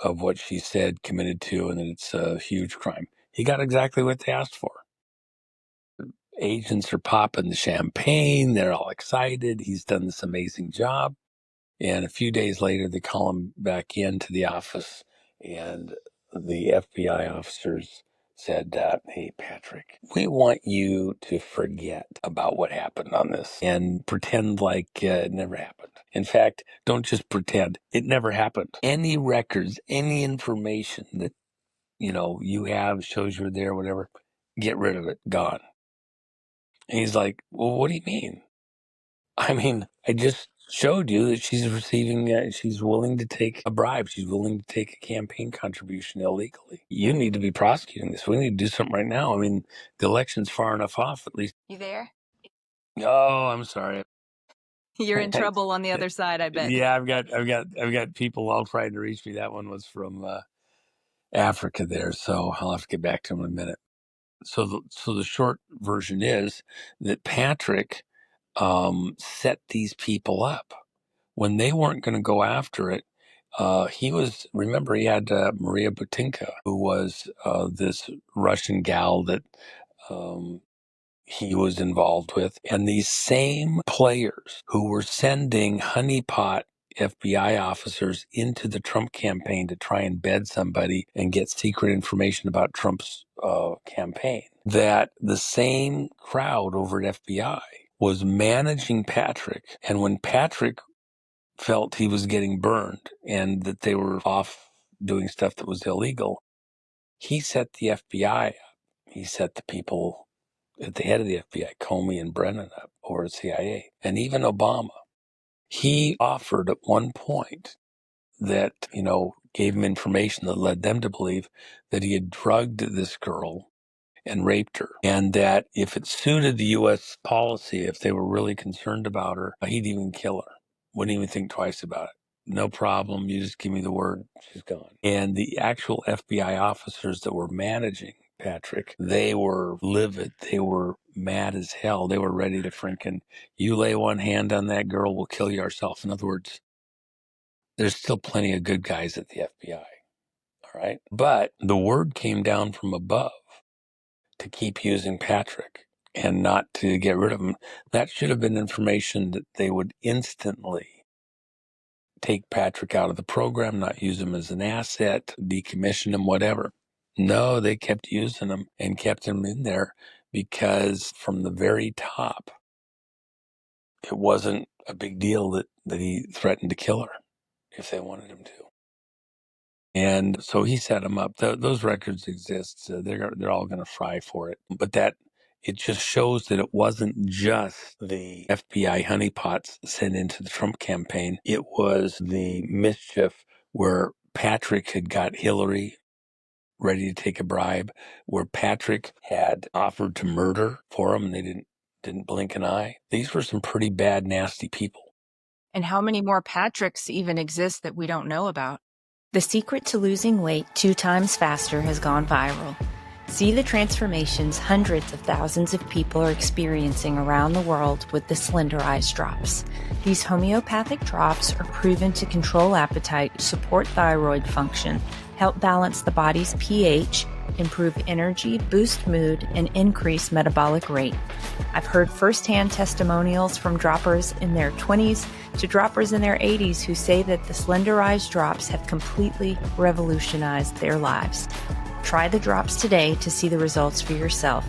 of what she said, committed to, and that it's a huge crime. He got exactly what they asked for. Agents are popping the champagne. They're all excited. He's done this amazing job. And a few days later, they call him back into the office, and the FBI officers said, hey, Patrick, we want you to forget about what happened on this and pretend like it never happened. In fact, don't just pretend. It never happened. Any records, any information that, you have shows you were there, whatever, get rid of it. Gone. And he's like, well, what do you mean? I mean, I just showed you that she's willing to take a bribe. She's willing to take a campaign contribution illegally. You need to be prosecuting this. We need to do something right now. I mean, the election's far enough off, at least. You there? Oh, I'm sorry. You're in trouble on the other side, I bet. Yeah, I've got people all trying to reach me. That one was from Africa there, so I'll have to get back to him in a minute. So the short version is that Patrick set these people up when they weren't going to go after it. He had Maria Butinka, who was this Russian gal that he was involved with. And these same players who were sending honeypot FBI officers into the Trump campaign to try and bed somebody and get secret information about Trump's campaign, that the same crowd over at FBI was managing Patrick. And when Patrick felt he was getting burned and that they were off doing stuff that was illegal, he set the FBI up. He set the people at the head of the FBI, Comey and Brennan, up over at CIA, and even Obama. He offered at one point that, gave him information that led them to believe that he had drugged this girl and raped her, and that if it suited the U.S. policy, if they were really concerned about her, he'd even kill her. Wouldn't even think twice about it. No problem. You just give me the word. She's gone. And the actual FBI officers that were managing Patrick, they were livid. They were mad as hell. They were ready to freaking, you lay one hand on that girl, we'll kill you ourselves. In other words, there's still plenty of good guys at the FBI. All right. But the word came down from above to keep using Patrick and not to get rid of him. That should have been information that they would instantly take Patrick out of the program, not use him as an asset, decommission him, whatever. No, they kept using him and kept him in there because from the very top, it wasn't a big deal that he threatened to kill her if they wanted him to. And so he set him up. Those records exist. So they're all going to fry for it. But it just shows that it wasn't just the FBI honeypots sent into the Trump campaign. It was the mischief where Patrick had got Hillary ready to take a bribe, where Patrick had offered to murder for him, and they didn't blink an eye. These were some pretty bad, nasty people. And how many more Patricks even exist that we don't know about? The secret to losing weight 2 times faster has gone viral. See the transformations hundreds of thousands of people are experiencing around the world with the Slender Eyes drops. These homeopathic drops are proven to control appetite, support thyroid function, help balance the body's pH, improve energy, boost mood, and increase metabolic rate. I've heard firsthand testimonials from droppers in their 20s to droppers in their 80s who say that the Slender Eyes drops have completely revolutionized their lives. Try the drops today to see the results for yourself.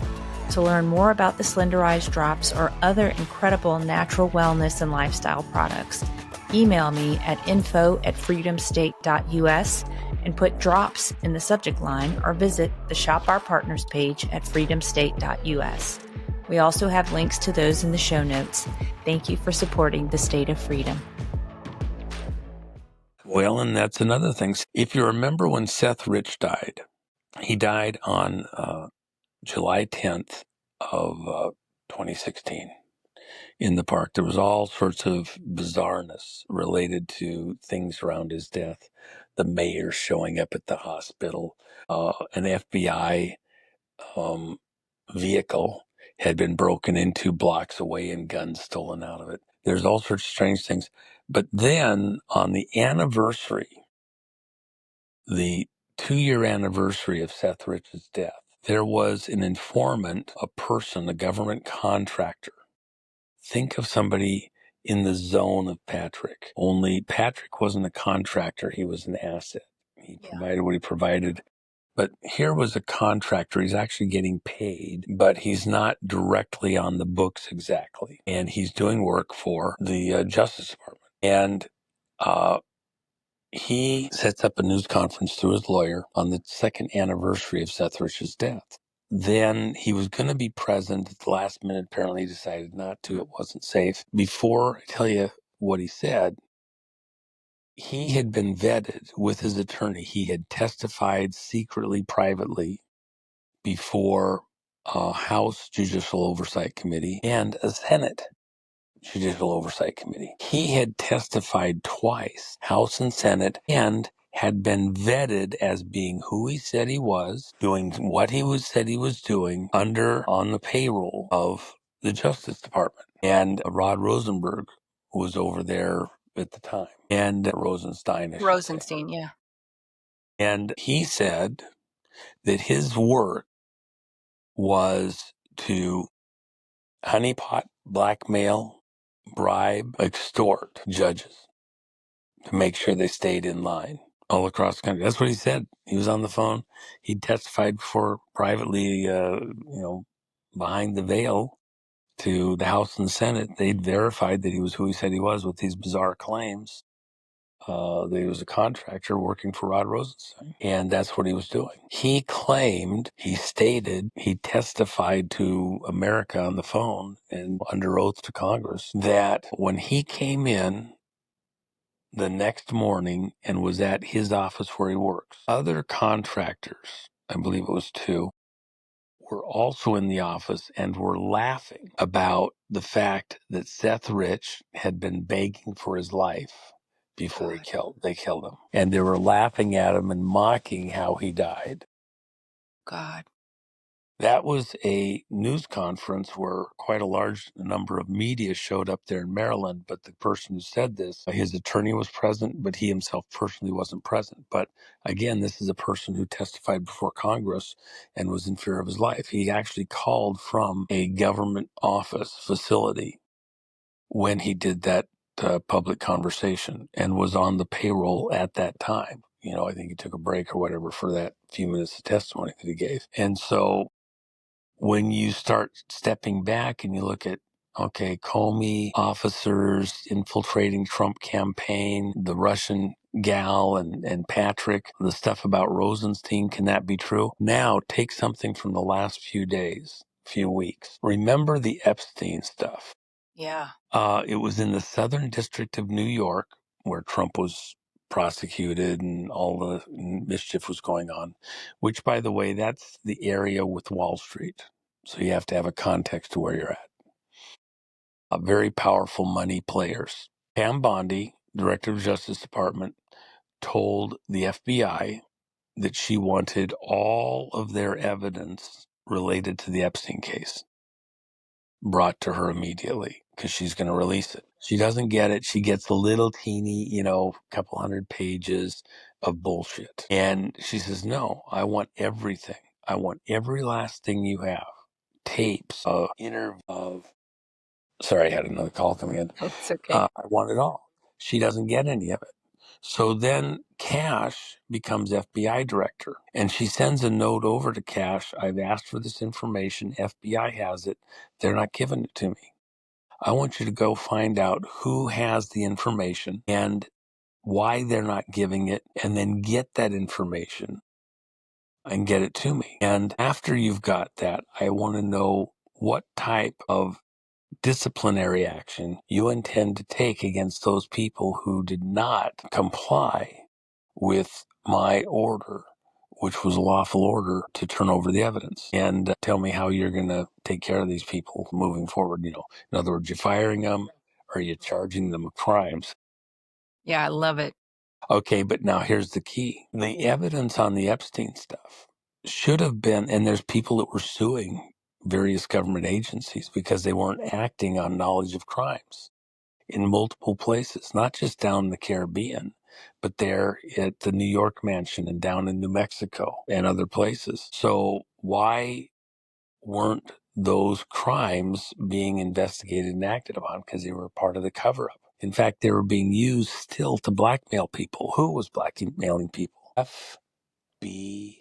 To learn more about the Slender Eyes drops or other incredible natural wellness and lifestyle products, email me at info@freedomstate.us and put drops in the subject line, or visit the Shop Our Partners page at freedomstate.us. We also have links to those in the show notes. Thank you for supporting the state of freedom. Well, and that's another thing. If you remember when Seth Rich died, he died on July 10th of 2016 in the park. There was all sorts of bizarreness related to things around his death. The mayor showing up at the hospital, an FBI vehicle had been broken into blocks away and guns stolen out of it. There's all sorts of strange things. But then on the anniversary, the 2-year anniversary of Seth Rich's death, there was an informant, a person, a government contractor. Think of somebody in the zone of Patrick. Only Patrick wasn't a contractor, he was an asset. He provided what he provided. But here was a contractor. He's actually getting paid, but he's not directly on the books exactly. And he's doing work for the Justice Department. And he sets up a news conference through his lawyer on the 2nd anniversary of Seth Rich's death. Then he was going to be present at the last minute. Apparently he decided not to. It wasn't safe. Before I tell you what he said, he had been vetted with his attorney. He had testified secretly, privately, before a House Judicial Oversight Committee and a Senate Judicial Oversight Committee. He had testified twice, House and Senate, and had been vetted as being who he said he was, doing what said he was doing on the payroll of the Justice Department. And Rod Rosenberg was over there at the time. And Rosenstein, I should say. Rosenstein, yeah. And he said that his work was to honeypot, blackmail, bribe, extort judges to make sure they stayed in line all across the country. That's what he said. He was on the phone. He testified privately, behind the veil to the House and the Senate. They'd verified that he was who he said he was with these bizarre claims. That he was a contractor working for Rod Rosenstein. And that's what he was doing. He testified to America on the phone and under oath to Congress that when he came in the next morning and was at his office where he works, other contractors, I believe it was 2, were also in the office and were laughing about the fact that Seth Rich had been begging for his life before they killed him. And they were laughing at him and mocking how he died. God. That was a news conference where quite a large number of media showed up there in Maryland, but the person who said this, his attorney was present, but he himself personally wasn't present. But again, this is a person who testified before Congress and was in fear of his life. He actually called from a government office facility when he did that public conversation and was on the payroll at that time. I think he took a break or whatever for that few minutes of testimony that he gave. And so when you start stepping back and you look at, Comey, officers infiltrating Trump campaign, the Russian gal and Patrick, the stuff about Rosenstein, can that be true? Now take something from the last few days, few weeks. Remember the Epstein stuff. Yeah. It was in the Southern District of New York where Trump was prosecuted and all the mischief was going on, which, by the way, that's the area with Wall Street. So you have to have a context to where you're at. Very powerful money players. Pam Bondi, Director of the Justice Department, told the FBI that she wanted all of their evidence related to the Epstein case brought to her immediately because she's going to release it. She doesn't get it. She gets a little teeny, couple 100 pages of bullshit. And she says, no, I want everything. I want every last thing you have. Tapes of sorry, I had another call coming in. It's okay. I want it all. She doesn't get any of it. So then Cash becomes FBI director, and she sends a note over to Cash. I've asked for this information. FBI has it. They're not giving it to me. I want you to go find out who has the information and why they're not giving it, and then get that information and get it to me. And after you've got that, I want to know what type of disciplinary action you intend to take against those people who did not comply with my order, which was a lawful order to turn over the evidence, and tell me how you're going to take care of these people moving forward. In other words, you're firing them or you're charging them with crimes. Yeah, I love it. Okay, but now here's the key. The evidence on the Epstein stuff should have been, and there's people that were suing various government agencies because they weren't acting on knowledge of crimes in multiple places, not just down in the Caribbean, but there at the New York mansion and down in New Mexico and other places. So why weren't those crimes being investigated and acted upon? Because they were part of the cover-up. In fact, they were being used still to blackmail people. Who was blackmailing people? FBI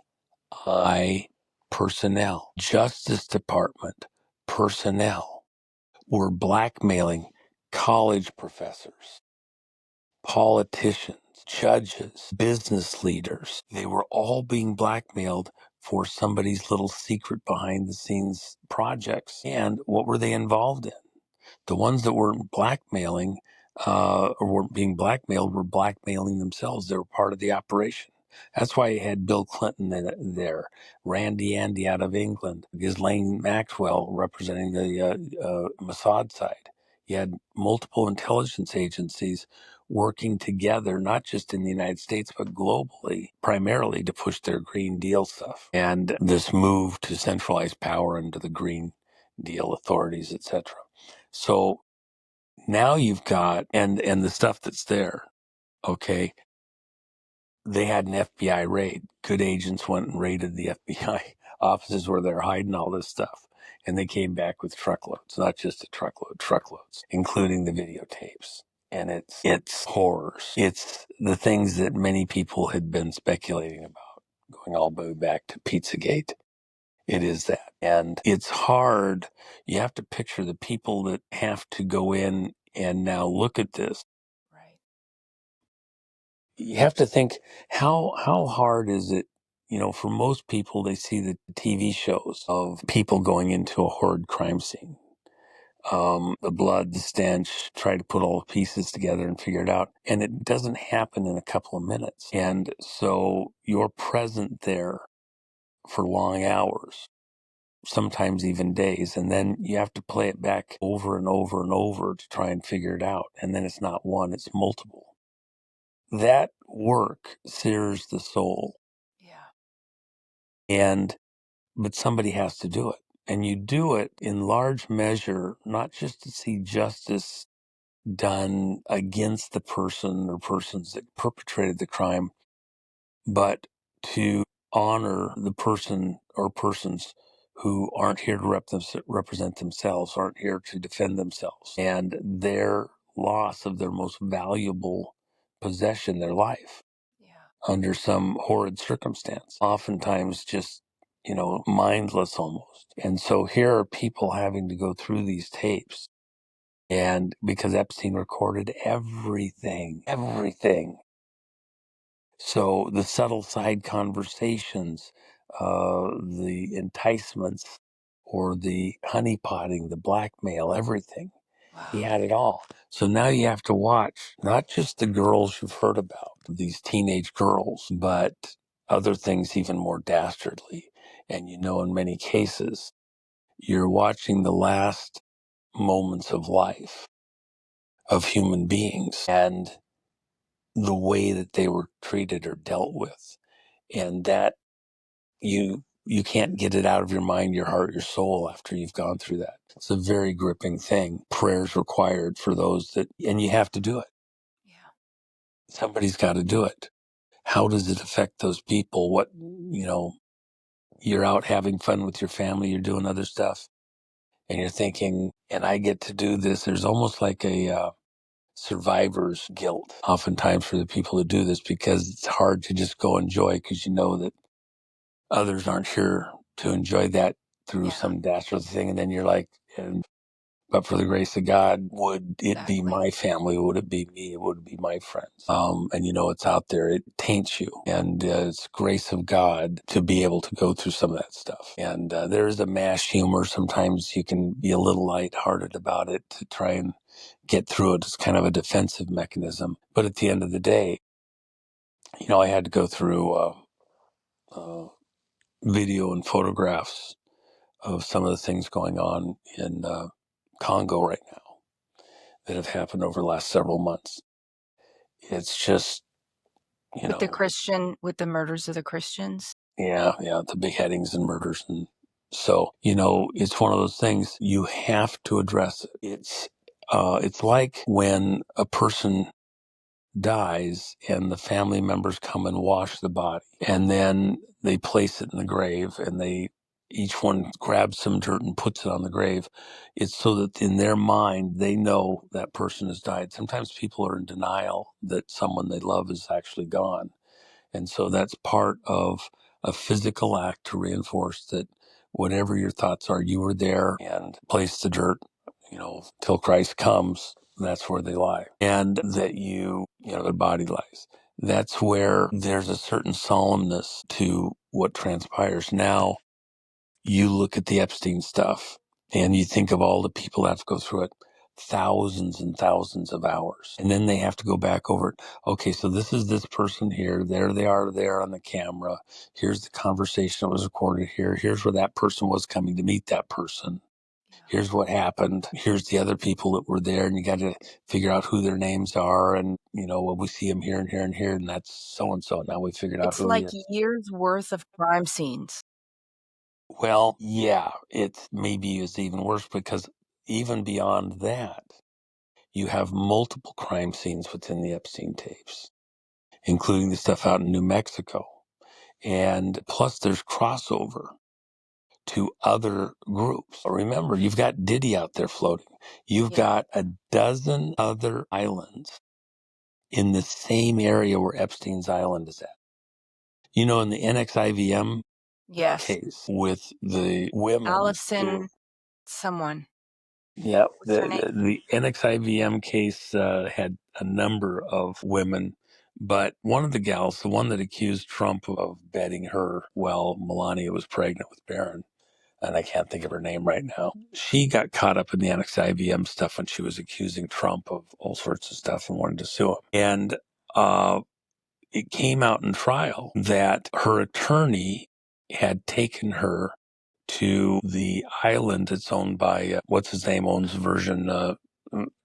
personnel, Justice Department personnel were blackmailing college professors, politicians, judges, business leaders. They were all being blackmailed for somebody's little secret behind the scenes projects. And what were they involved in? The ones that weren't blackmailing or weren't being blackmailed were blackmailing themselves. They were part of the operation. That's why you had Bill Clinton there, Randy Andy out of England, Ghislaine Maxwell representing the Mossad side. You had multiple intelligence agencies working together, not just in the United States, but globally, primarily to push their Green Deal stuff. And this move to centralize power under the Green Deal authorities, etc. So now you've got, and the stuff that's there, okay, they had an FBI raid. Good agents went and raided the FBI offices where they're hiding all this stuff. And they came back with truckloads, not just a truckload, truckloads, including the videotapes. And it's horrors. It's the things that many people had been speculating about, going all the way back to Pizzagate. It is that. And it's hard. You have to picture the people that have to go in and now look at this. Right. You have to think, how hard is it? For most people, they see the TV shows of people going into a horrid crime scene. The blood, the stench, try to put all the pieces together and figure it out. And it doesn't happen in a couple of minutes. And so you're present there for long hours, sometimes even days. And then you have to play it back over and over and over to try and figure it out. And then it's not one, it's multiple. That work sears the soul. Yeah. But somebody has to do it. And you do it in large measure, not just to see justice done against the person or persons that perpetrated the crime, but to honor the person or persons who aren't here to represent themselves, aren't here to defend themselves, and their loss of their most valuable possession, their life, under some horrid circumstance, oftentimes just, mindless almost. And so here are people having to go through these tapes. And because Epstein recorded everything. So the subtle side conversations, the enticements, or the honeypotting, the blackmail, everything. Wow. He had it all. So now you have to watch not just the girls you've heard about, these teenage girls, but other things even more dastardly. And in many cases, you're watching the last moments of life of human beings and the way that they were treated or dealt with. And that you can't get it out of your mind, your heart, your soul after you've gone through that. It's a very gripping thing. Prayers required for those and you have to do it. Yeah. Somebody's got to do it. How does it affect those people? What, you're out having fun with your family, you're doing other stuff, and you're thinking, and I get to do this. There's almost like a survivor's guilt oftentimes for the people who do this, because it's hard to just go enjoy, because you know that others aren't here to enjoy that through some dastardly thing. And then you're like, but for the grace of God, would it be my family? Would it be me? Would it be my friends? And it's out there. It taints you. And it's grace of God to be able to go through some of that stuff. And there is a mass humor. Sometimes you can be a little lighthearted about it to try and get through it. It's kind of a defensive mechanism. But at the end of the day, I had to go through video and photographs of some of the things going on in Congo right now that have happened over the last several months. It's just, with the murders of the Christians. Yeah, the beheadings and murders. And so, it's one of those things you have to address it. It's like when a person dies and the family members come and wash the body, and then they place it in the grave, and each one grabs some dirt and puts it on the grave. It's so that in their mind, they know that person has died. Sometimes people are in denial that someone they love is actually gone. And so that's part of a physical act to reinforce that whatever your thoughts are, you were there, and place the dirt, till Christ comes. That's where they lie. And that their body lies. That's where there's a certain solemnness to what transpires. Now, you look at the Epstein stuff and you think of all the people that have to go through it, thousands and thousands of hours. And then they have to go back over it. Okay, so this is this person here. There they are there on the camera. Here's the conversation that was recorded here. Here's where that person was coming to meet that person. Here's what happened. Here's the other people that were there, and you got to figure out who their names are. And, well, we see them here and here and here, and that's so-and-so. Now we figured out It's who like he is. years worth of crime scenes. Well, yeah, it maybe is even worse because even beyond that, you have multiple crime scenes within the Epstein tapes, including the stuff out in New Mexico. And plus there's crossover to other groups. Remember, you've got Diddy out there floating. You've got a dozen other islands in the same area where Epstein's island is at. In the NXIVM case with the women. Allison, someone. Yeah, What's her name? the NXIVM case had a number of women, but one of the gals, the one that accused Trump of betting her while Melania was pregnant with Byrne, and I can't think of her name right now, she got caught up in the NXIVM stuff when she was accusing Trump of all sorts of stuff and wanted to sue him. And it came out in trial that her attorney had taken her to the island that's owned by what's his name owns Virgin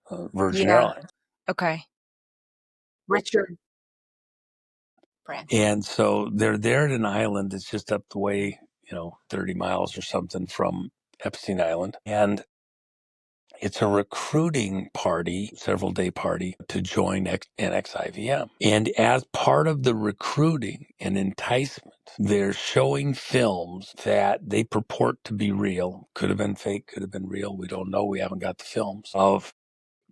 Airlines. Okay. Richard Branson. And so they're there at an island that's just up the way, 30 miles or something from Epstein Island. And it's a recruiting party, several day party to join NXIVM. And as part of the recruiting and enticement, they're showing films that they purport to be real. Could have been fake, could have been real. We don't know. We haven't got the films of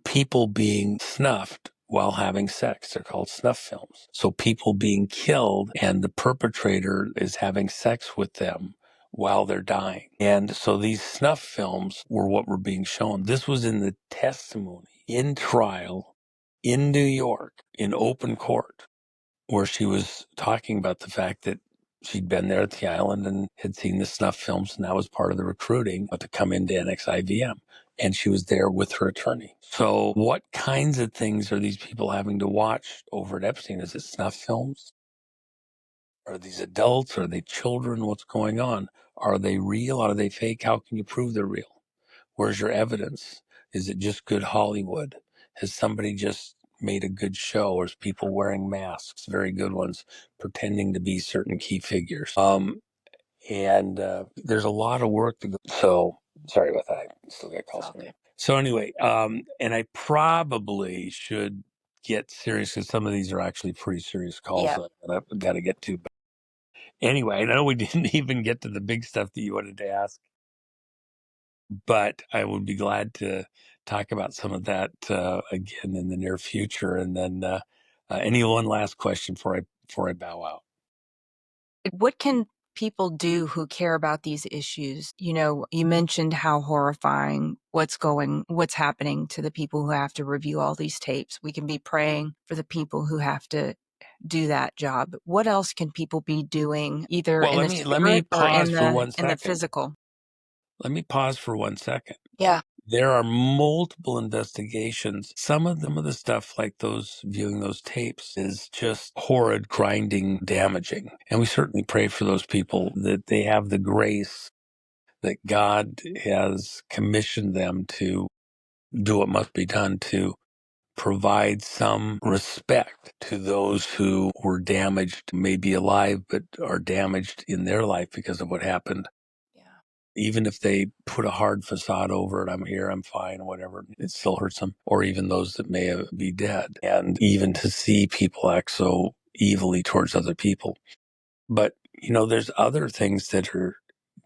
people being snuffed while having sex. They're called snuff films. So people being killed and the perpetrator is having sex with them while they're dying. And so these snuff films were what were being shown. This was in the testimony in trial in New York in open court, where she was talking about the fact that she'd been there at the island and had seen the snuff films, and that was part of the recruiting to come into NXIVM. And she was there with her attorney. So what kinds of things are these people having to watch over at Epstein? Is it snuff films? Are these adults? Are they children? What's going on? Are they real? Are they fake? How can you prove they're real? Where's your evidence? Is it just good Hollywood? Has somebody just made a good show? Or is people wearing masks, very good ones, pretending to be certain key figures? And there's a lot of work to go. So sorry about that. I still got calls coming in. So anyway, and I probably should get serious because some of these are actually pretty serious calls that I've got to get to. But anyway, I know we didn't even get to the big stuff that you wanted to ask, but I would be glad to talk about some of that again in the near future. And then any one last question before I bow out. What can people do who care about these issues? You mentioned how horrifying what's happening to the people who have to review all these tapes. We can be praying for the people who have to do that job. What else can people be doing either in the spirit or in the physical? Let me pause for 1 second. Yeah. There are multiple investigations. Some of the stuff like viewing those tapes is just horrid, grinding, damaging. And we certainly pray for those people that they have the grace that God has commissioned them to do what must be done to provide some respect to those who were damaged, may be alive, but are damaged in their life because of what happened. Even if they put a hard facade over it, I'm here, I'm fine, whatever, it still hurts them. Or even those that may be dead. And even to see people act so evilly towards other people. But, there's other things that are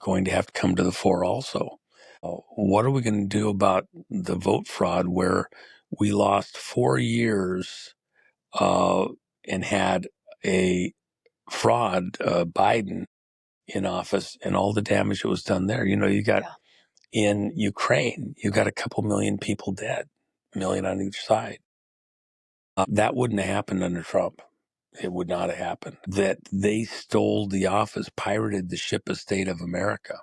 going to have to come to the fore also. What are we going to do about the vote fraud where we lost 4 years and had a fraud, Biden, in office and all the damage that was done there? You got in Ukraine, you got a couple million people dead, a million on each side. That wouldn't have happened under Trump. It would not have happened. That they stole the office, pirated the ship of state of America,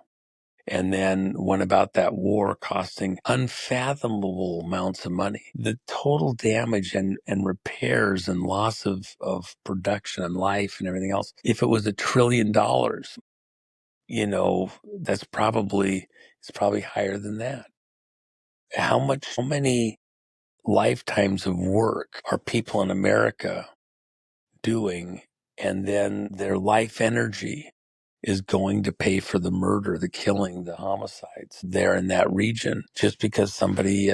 and then went about that war costing unfathomable amounts of money. The total damage and repairs and loss of production and life and everything else. If it was $1 trillion, it's probably higher than that. How many lifetimes of work are people in America doing, and then their life energy is going to pay for the murder, the killing, the homicides there in that region, just because somebody,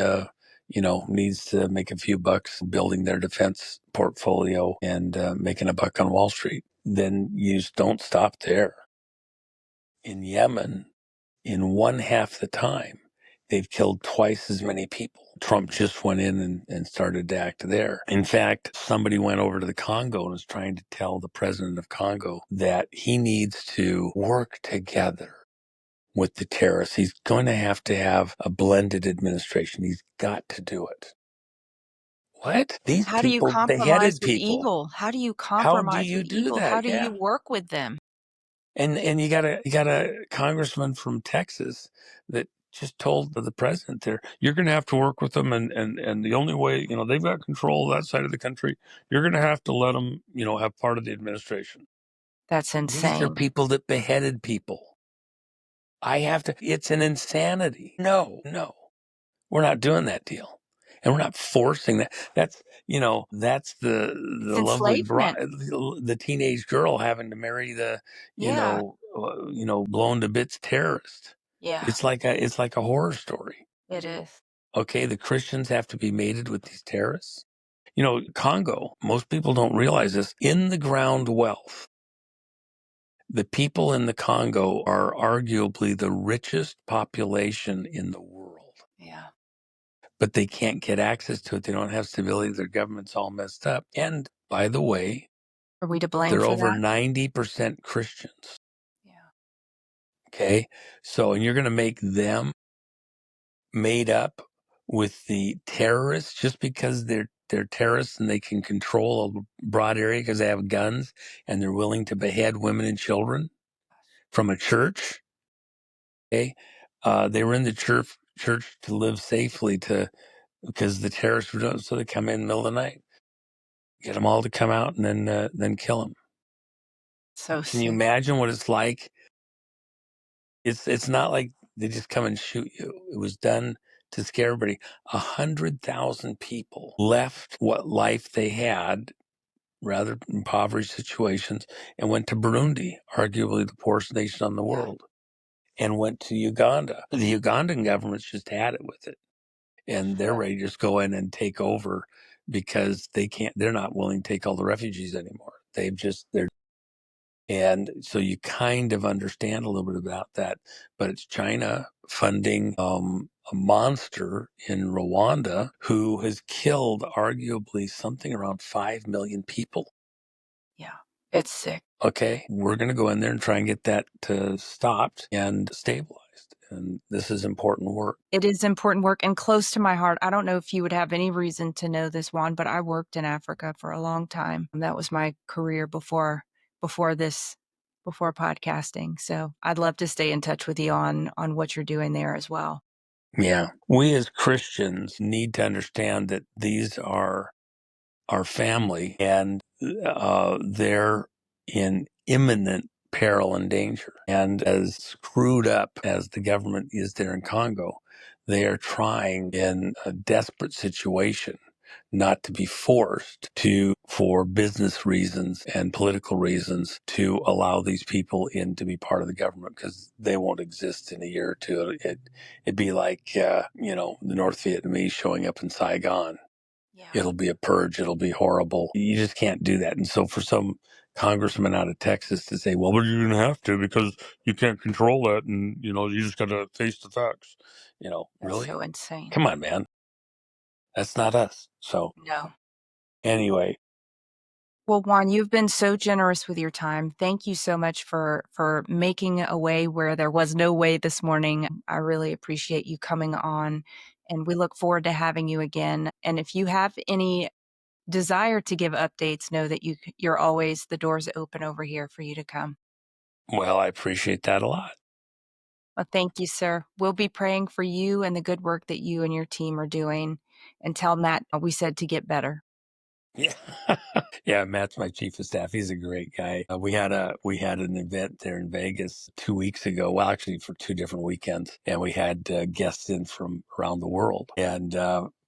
needs to make a few bucks building their defense portfolio and making a buck on Wall Street. Then you just don't stop there. In Yemen, in one half the time, they've killed twice as many people. Trump just went in and started to act there. In fact, somebody went over to the Congo and was trying to tell the president of Congo that he needs to work together with the terrorists. He's going to have a blended administration. He's got to do it. What? These How do you people compromise beheaded with people. evil? How do you How do compromise you with do evil? that? How do Yeah. you work with them? And you got a congressman from Texas that just told the president there, you're going to have to work with them, and the only way, they've got control of that side of the country. You're going to have to let them, have part of the administration. That's These are insane. people that beheaded people. It's an insanity. No, we're not doing that deal. And we're not forcing that. That's the It's lovely enslavement. the teenage girl having to marry the Yeah. blown to bits terrorist. Yeah, It's like a horror story. it is. Okay, the Christians have to be mated with these terrorists. Congo, most people don't realize this. In the ground wealth, the people in the Congo are arguably the richest population in the world. Yeah. But they can't get access to it. They don't have stability. Their government's all messed up. And by the way, Are we to blame they're for over that? 90% Christians. Yeah. Okay. So, and you're going to make them made up with the terrorists just because they're terrorists and they can control a broad area because they have guns and they're willing to behead women and children from a church. Okay. They were in the church to live safely because the terrorists were doing so. They come in the middle of the night, get them all to come out, and then kill them. So Can you sick. imagine what it's like? It's not like they just come and shoot you. It was done to scare everybody. 100,000 people left what life they had, rather impoverished situations, and went to Burundi, arguably the poorest nation on the world, and went to Uganda. The Ugandan government's just had it with it, and they're ready to just go in and take over because they're not willing to take all the refugees anymore. And so you kind of understand a little bit about that, but it's China funding a monster in Rwanda who has killed arguably something around 5 million people. Yeah. It's sick. Okay, we're going to go in there and try and get that stopped and stabilized. And this is important work. It is important work and close to my heart. I don't know if you would have any reason to know this, Juan, but I worked in Africa for a long time. That was my career before podcasting. So I'd love to stay in touch with you on what you're doing there as well. Yeah. We as Christians need to understand that these are our family and they're in imminent peril and danger. And as screwed up as the government is there in Congo, they are trying in a desperate situation not to be forced for business reasons and political reasons, to allow these people in to be part of the government, because they won't exist in a year or two. It'd be like, the North Vietnamese showing up in Saigon. Yeah. It'll be a purge. It'll be horrible. You just can't do that. And so for some congressman out of Texas to say, well, but you're going to have to because you can't control that. And, you just got to face the facts. That's really? so insane. Come on, man. That's not us. So No. anyway. Well, Juan, you've been so generous with your time. Thank you so much for making a way where there was no way this morning. I really appreciate you coming on, and we look forward to having you again. And if you have any desire to give updates, know that you're always, the door's open over here for you to come. Well, I appreciate that a lot. Well, thank you, sir. We'll be praying for you and the good work that you and your team are doing. And tell Matt we said to get better. Yeah. Yeah, Matt's my chief of staff. He's a great guy. We had an event there in Vegas 2 weeks ago. Well, actually for 2 different weekends, and we had guests in from around the world. And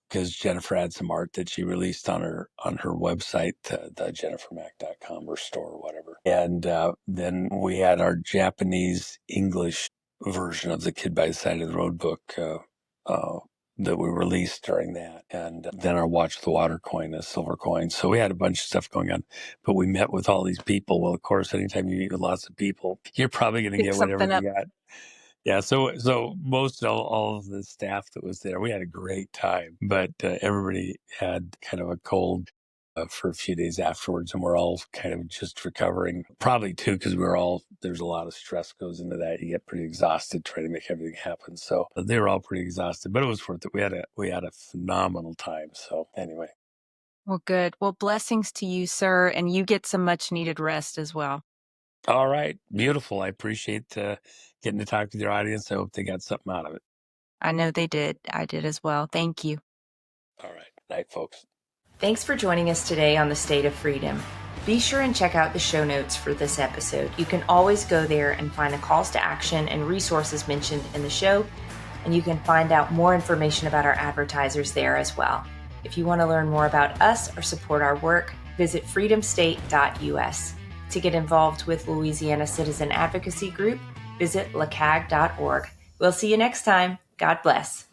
because Jennifer had some art that she released on her website, the jennifermac.com or store or whatever. And then we had our Japanese English version of the Kid by the Side of the Road book that we released during that. And then our Watch the Water coin, a silver coin. So we had a bunch of stuff going on, but we met with all these people. Well, of course, anytime you meet with lots of people, you're probably going to Pick get whatever something you up. got. Yeah. So most all of the staff that was there, we had a great time, but everybody had kind of a cold for a few days afterwards, and we're all kind of just recovering. Probably too, because there's a lot of stress goes into that. You get pretty exhausted trying to make everything happen. So they were all pretty exhausted, but it was worth it. We had a phenomenal time. So anyway. Well, good. Well, blessings to you, sir, and you get some much needed rest as well. All right. Beautiful. I appreciate getting to talk with your audience. I hope they got something out of it. I know they did. I did as well. Thank you. All right. Night, folks. Thanks for joining us today on the State of Freedom. Be sure and check out the show notes for this episode. You can always go there and find the calls to action and resources mentioned in the show, and you can find out more information about our advertisers there as well. If you want to learn more about us or support our work, visit freedomstate.us. To get involved with Louisiana Citizen Advocacy Group, visit lacag.org. We'll see you next time. God bless.